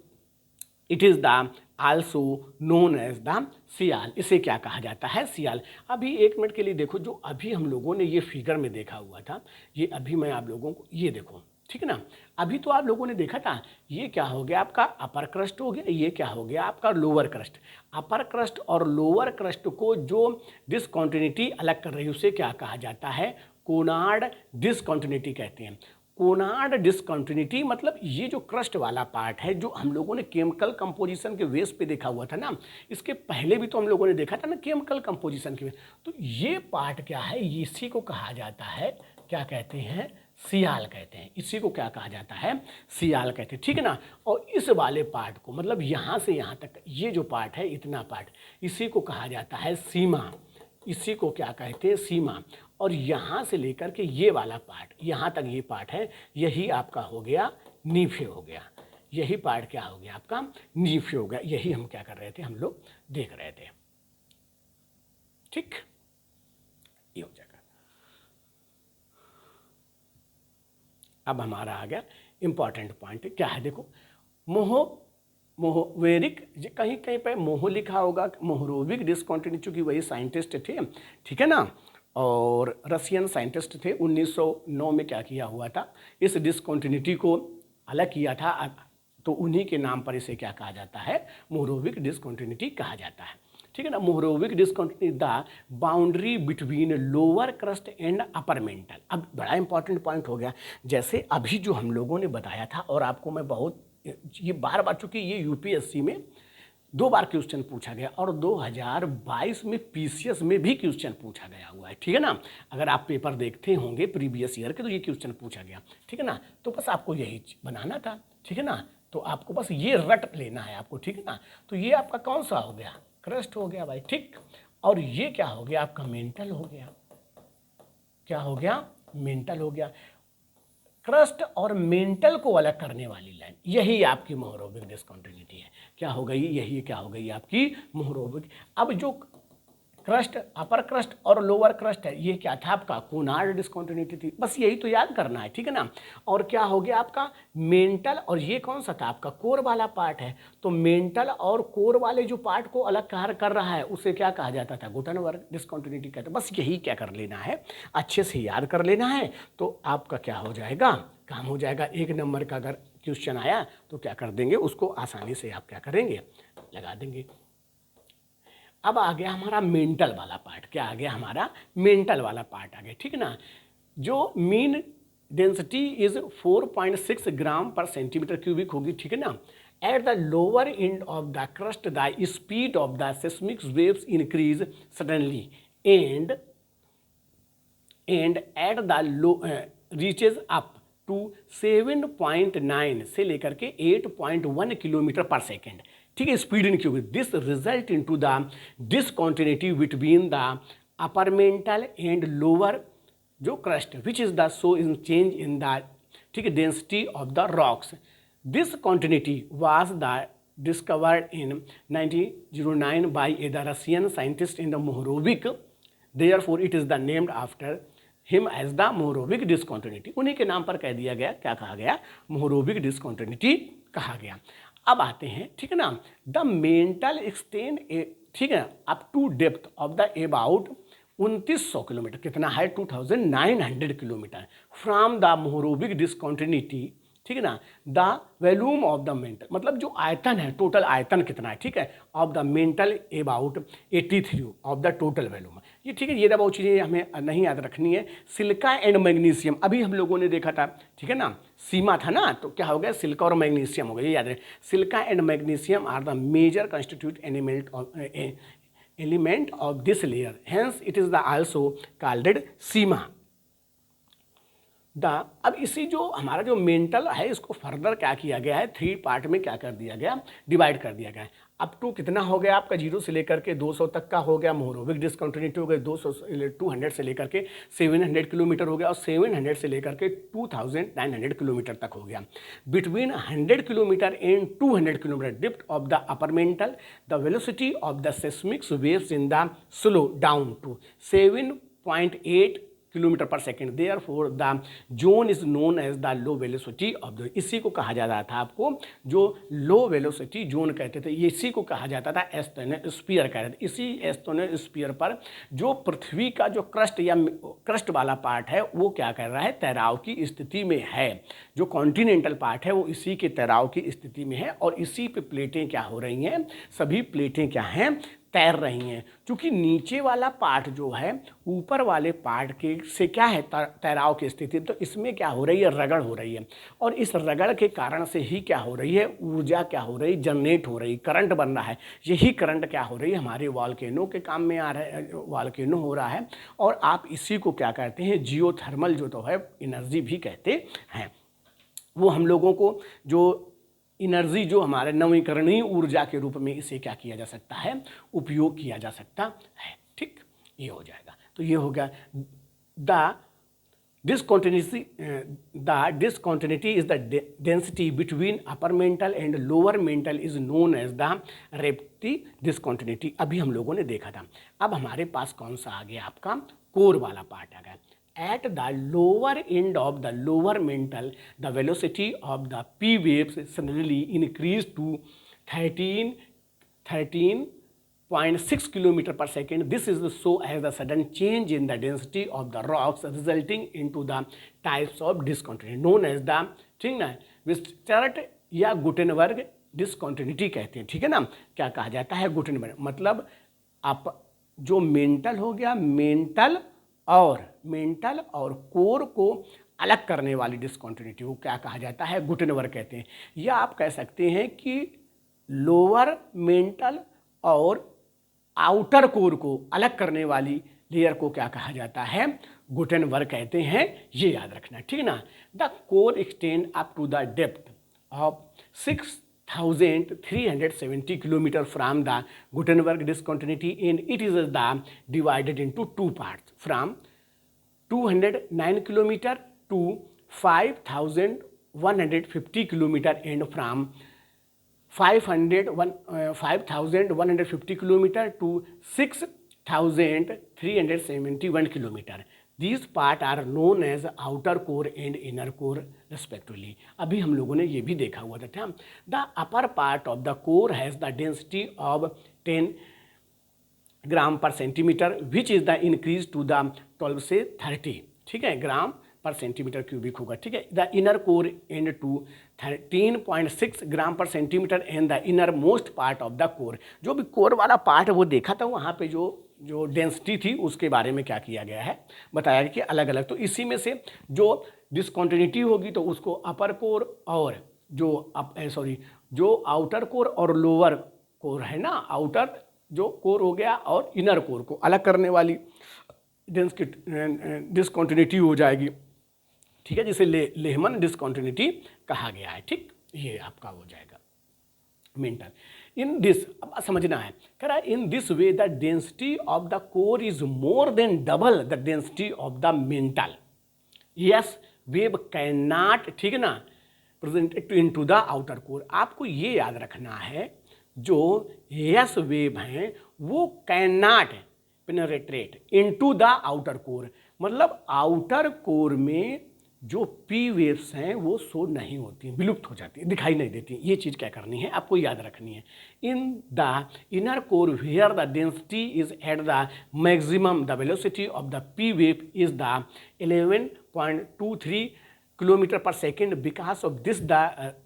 it is the also known as the sial. इसे क्या कहा जाता है, सियाल। अभी एक मिनट के लिए देखो, जो अभी हम लोगों ने ये फिगर में देखा हुआ था, ये अभी मैं आप लोगों को ये देखो, ठीक है ना। अभी तो आप लोगों ने देखा था, ये क्या हो गया आपका अपर क्रस्ट हो गया, ये क्या हो गया आपका लोअर क्रस्ट। अपर क्रस्ट और लोअर क्रस्ट को जो डिसकंटिन्यूटी अलग कर रही है उसे क्या कहा जाता है, कोनार्ड डिसकंटिन्यूटी कहते हैं। कोनार्ड डिसकंटिन्यूटी मतलब ये जो क्रस्ट वाला पार्ट है, जो हम लोगों ने केमिकल कंपोजिशन के बेस पे देखा हुआ था ना, इसके पहले भी तो हम लोगों ने देखा था ना केमिकल कंपोजिशन के बेस, तो ये पार्ट क्या है, इसी को कहा जाता है, क्या कहते हैं, सियाल कहते हैं। इसी को क्या कहा जाता है, सियाल कहते हैं, ठीक है ना। और इस वाले पार्ट को मतलब यहाँ से यहाँ तक ये जो पार्ट है, इतना पार्ट, इसी को कहा जाता है सीमा। इसी को क्या कहते हैं, सीमा। और यहाँ से लेकर के ये वाला पार्ट, यहाँ तक ये पार्ट है, यही आपका हो गया नीफे हो गया। यही पार्ट क्या हो गया आपका, नीफे हो गया। यही हम क्या कर रहे थे, हम लोग देख रहे थे। ठीक, ये हो जाएगा। अब हमारा आ गया इंपॉर्टेंट पॉइंट, क्या है देखो, मोहोवेरिक, कहीं कहीं पे मोहो लिखा होगा, मोहरोविक डिसकंटिन्यूटी, चूँकि वही साइंटिस्ट थे, ठीक है ना, और रशियन साइंटिस्ट थे। 1909 में क्या किया हुआ था, इस डिसकंटिन्यूटी को अलग किया था, तो उन्हीं के नाम पर इसे क्या कहा जाता है, मोहरोविक डिसकंटिन्यूटी कहा जाता है, ठीक है ना। Mohorovicic discontinuity the boundary between lower crust and upper mantle. अब बड़ा इंपॉर्टेंट पॉइंट हो गया, जैसे अभी जो हम लोगों ने बताया था, और आपको मैं बहुत ये बार बार, चूँकि ये यूपीएससी में 2 बार क्वेश्चन पूछा गया, और 2022 में पीसीएस में भी क्वेश्चन पूछा गया हुआ है, ठीक है ना। अगर आप पेपर देखते होंगे प्रीवियस ईयर के, तो ये क्वेश्चन पूछा गया, ठीक है ना। तो बस आपको यही बनाना था, ठीक है ना। तो आपको बस ये रट लेना है आपको, ठीक है ना। तो ये आपका कौन सा हो गया, क्रस्ट हो गया भाई, ठीक। और ये क्या हो गया आपका, मेंटल हो गया। क्या हो गया, मेंटल हो गया। क्रस्ट और मेंटल को अलग करने वाली लाइन, यही आपकी मोहरोविक डिसकंटिन्यूटी है। क्या हो गई, यही क्या हो गई आपकी मोहरोविक। अब जो क्रस्ट, अपर क्रस्ट और लोअर क्रस्ट है, ये क्या था आपका, कोनार्ड डिसकंटिन्यूटी थी। बस यही तो याद करना है, ठीक है ना। और क्या हो गया आपका मेंटल, और ये कौन सा था आपका, कोर वाला पार्ट है। तो मेंटल और कोर वाले जो पार्ट को अलग कर रहा है, उसे क्या कहा जाता था, गुटनबर्ग डिसकंटिन्यूटी कहते हैं। बस यही क्या कर लेना है, अच्छे से याद कर लेना है, तो आपका क्या हो जाएगा, काम हो जाएगा। 1 नंबर का अगर क्वेश्चन आया तो क्या कर देंगे, उसको आसानी से आप क्या करेंगे, लगा देंगे। अब आ गया हमारा मेंटल वाला पार्ट, क्या आ गया हमारा, मेंटल वाला पार्ट आ गया, ठीक है ना। जो mean density is 4.6 gram per centimetre cubic होगी, ठीक है ना। At the lower end of the crust the speed of the seismic waves increase suddenly and at the low reaches up to 7.9 से लेकर के 8.1 किलोमीटर पर सेकेंड, ठीक है, speed in cubic. This result in to the discontinuity between the upper mantle and lower जो crust, which is the so in change in the, ठीक है, density of the rocks. This continuity was the discovered in 1909 by the Russian scientist in the Mohorovicic, therefore it is the named after him as the Mohorovicic discontinuity. उन्हीं के नाम पर कह दिया गया, क्या कहा गया, मोहरोविक डिसकंटिन्यूटी कहा गया। अब आते हैं, ठीक है ना, द मेंटल एक्सटेंड, ठीक है, up to depth of the about 2900 kilometre, कितना है, 2900 kilometre from the Mohorovicic discontinuity, ठीक है ना। The volume of the mantle, मतलब जो आयतन है, टोटल आयतन कितना है, ठीक है, of the mental about 83 of the total volume. ये ठीक है, ये बहुत चीज़ें हमें नहीं याद रखनी है। सिलिका एंड मैग्नीशियम अभी हम लोगों ने देखा था, ठीक है ना, सीमा था ना, तो क्या हो गया, सिलिका और मैग्नीशियम हो गया, ये याद रखें। Silica and magnesium are the major constitute element of this layer, hence it is the also called sima. The अब इसी जो हमारा जो मेंटल है इसको फर्दर क्या किया गया है, 3 पार्ट में क्या कर दिया गया, डिवाइड कर दिया गया है। अप टू कितना हो गया आपका, 0 से लेकर के 200 तक का हो गया मोरोविक डिसकंटिन्यूटी हो गया, 200 से लेकर के 700 किलोमीटर हो गया, और 700 से लेकर के 2900 किलोमीटर तक हो गया। Between 100 kilometre and 200 kilometre depth of the upper mantle, the velocity of the seismic waves in the slow down to 7.8 kilometre per second, therefore the zone is known as the low velocity of the, इसी को कहा जाता था आपको जो लो velocity zone कहते थे, इसी को कहा जाता था एस्थेनोस्फीयर कहते थे। इसी एस्थेनोस्फीयर पर जो पृथ्वी का जो क्रस्ट या क्रस्ट वाला पार्ट है वो क्या कर रहा है, तैराव की स्थिति में है। जो कॉन्टिनेंटल पार्ट है वो इसी के तैराव की स्थिति में है, और इसी पे प्लेटें क्या हो रही हैं, सभी प्लेटें क्या हैं, तैर रही हैं। क्योंकि नीचे वाला पार्ट जो है ऊपर वाले पार्ट के से क्या है, तैराव की स्थिति, तो इसमें क्या हो रही है, रगड़ हो रही है, और इस रगड़ के कारण से ही क्या हो रही है, ऊर्जा क्या हो रही, जनरेट हो रही, करंट बन रहा है। यही करंट क्या हो रही है, हमारे वॉल्केनो के काम में आ रहा है, वॉल्केनो हो रहा है, और आप इसी को क्या कहते हैं, जियोथर्मल जो तो है एनर्जी भी कहते हैं। वो हम लोगों को जो एनर्जी जो हमारे नवीकरणीय ऊर्जा के रूप में इसे क्या किया जा सकता है, उपयोग किया जा सकता है। ठीक, ये हो जाएगा। तो ये हो गया the discontinuity is the density between upper mental and lower mental is known as the Raphty discontinuity। अभी हम लोगों ने देखा था। अब हमारे पास कौन सा आ गया, आपका कोर वाला पार्ट आ गया। At the lower end of the lower mental, the velocity of the P waves suddenly increased to 13.6 km per second. This is so as the sudden change in the density of the rocks resulting into the types of discontinuity known as the, ठीक ना, विस्टर्ट या Gutenberg discontinuity कहते हैं। ठीक है ना, क्या कहा जाता है, गुटेनबर्ग, मतलब आप जो मेंटल हो गया, मेंटल और कोर को अलग करने वाली डिसकंटिन्यूटी को क्या कहा जाता है, गुटेनबर्ग कहते हैं। या आप कह सकते हैं कि लोअर मेंटल और आउटर कोर को अलग करने वाली लेयर को क्या कहा जाता है, गुटेनबर्ग कहते हैं। ये याद रखना, ठीक है ना। The core extend up to the depth of 6,370 kilometer from the Gutenberg discontinuity, and it is divided into 2 parts from 209 kilometer to 5,150 kilometer, and from 5,150 kilometer to 6,371 kilometer. These parts are known as outer core and inner core respectively. अभी हम लोगों ने ये भी देखा हुआ था। The upper part of the core has the density of 10 gram per centimetre, which is the increase to the 12 से 30, ठीक है, ग्राम पर सेंटीमीटर क्यूबिक होगा। ठीक है, the inner core and to 13.6 gram per centimetre and the inner most part of the core. जो भी core वाला part वो देखा था, वहाँ पे जो डेंसिटी थी उसके बारे में क्या किया गया है, बताया कि अलग अलग। तो इसी में से जो डिसकंटिन्यूटी होगी तो उसको अपर कोर और जो आउटर कोर और लोअर कोर है ना, आउटर जो कोर हो गया और इनर कोर को अलग करने वाली डिसकंटिन्यूटी हो जाएगी। ठीक है, जिसे लेहमन डिसकंटिन्यूटी कहा गया है। ठीक, ये आपका हो जाएगा मेंटल। इन दिस, अब समझना है, कह रहा है in this way the density of the core is more than double the density of the mantle. S, wave can not, ठीक है ना, present in to the outer core. आपको ये याद रखना है, जो यस वेव हैं वो can not penetrate into the outer core, मतलब आउटर कोर में जो पी वेव्स हैं वो शो नहीं होती, विलुप्त हो जाती, दिखाई नहीं देती। ये चीज़ क्या करनी है, आपको याद रखनी है। In the inner core where the density is at the maximum, the velocity of the P wave is the 11.23 kilometre per second. Because of this the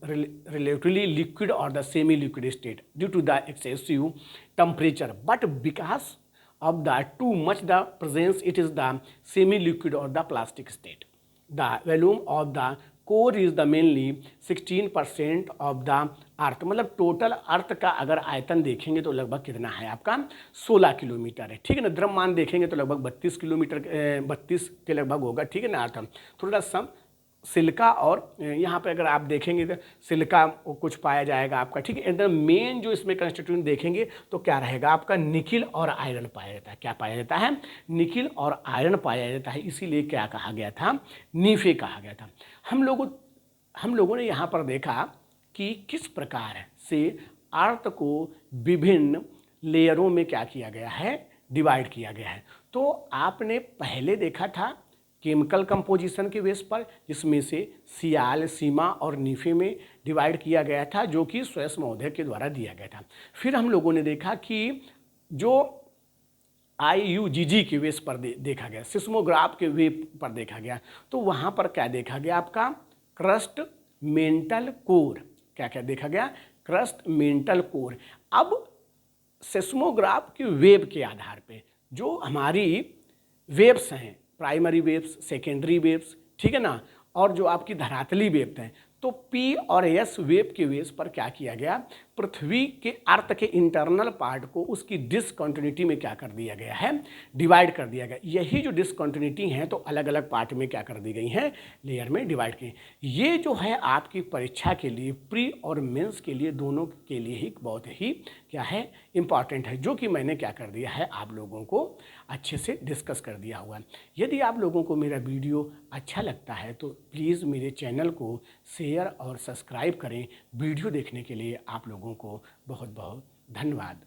relatively liquid or the semi-liquid state due to the excessive temperature, but because of the too much the presence, it is the semi-liquid or the plastic state. The volume of the core is the mainly 16% of the अर्थ, मतलब total अर्थ का अगर आयतन देखेंगे तो लगभग कितना है आपका 16 किलोमीटर है, ठीक है ना। द्रव्यमान देखेंगे तो लगभग 32 किलोमीटर 32 के लगभग होगा, ठीक है ना। अर्थ थोड़ा सा सिलिका और यहाँ पे अगर आप देखेंगे तो सिलिका कुछ पाया जाएगा आपका, ठीक है। एकदम मेन जो इसमें कंस्टिट्यूएंट देखेंगे तो क्या रहेगा आपका निकिल और आयरन पाया जाता है। क्या पाया जाता है? निकिल और आयरन पाया जाता है, इसीलिए क्या कहा गया था? नीफे कहा गया था। हम लोगों ने यहाँ पर देखा कि किस प्रकार से अर्थ को विभिन्न लेयरों में क्या किया गया है? डिवाइड किया गया है। तो आपने पहले देखा था केमिकल कंपोजिशन के बेस पर, जिसमें से सियाल, सीमा और नीफे में डिवाइड किया गया था, जो कि स्वेस महोदय के द्वारा दिया गया था। फिर हम लोगों ने देखा कि जो IUGG के बेस पर देखा गया, सिस्मोग्राफ के वे पर देखा गया, तो वहाँ पर क्या देखा गया आपका? Crust mantle core. क्या क्या देखा गया? Crust mantle core. अब सिस्मोग्राफ के वेब के आधार पे जो हमारी वेव्स हैं, प्राइमरी वेव्स, सेकेंडरी वेव्स, ठीक है ना, और जो आपकी धरातली वेव्स हैं, तो P और S वेव के बेस पर क्या किया गया? पृथ्वी के अर्थ के इंटरनल पार्ट को उसकी डिसकंटिन्यूटी में क्या कर दिया गया है? डिवाइड कर दिया गया। यही जो डिसकंटिन्यूटी हैं तो अलग अलग पार्ट में क्या कर दी गई हैं? लेयर में डिवाइड की। ये जो है आपकी परीक्षा के लिए, प्री और मेंस के लिए, दोनों के लिए ही बहुत ही क्या है? इम्पॉर्टेंट है, जो कि मैंने क्या कर दिया है? आप लोगों को अच्छे से डिस्कस कर दिया हुआ है। यदि आप लोगों को मेरा वीडियो अच्छा लगता है तो प्लीज़ मेरे चैनल को शेयर और सब्सक्राइब करें। वीडियो देखने के लिए आप लोगों को बहुत बहुत धन्यवाद।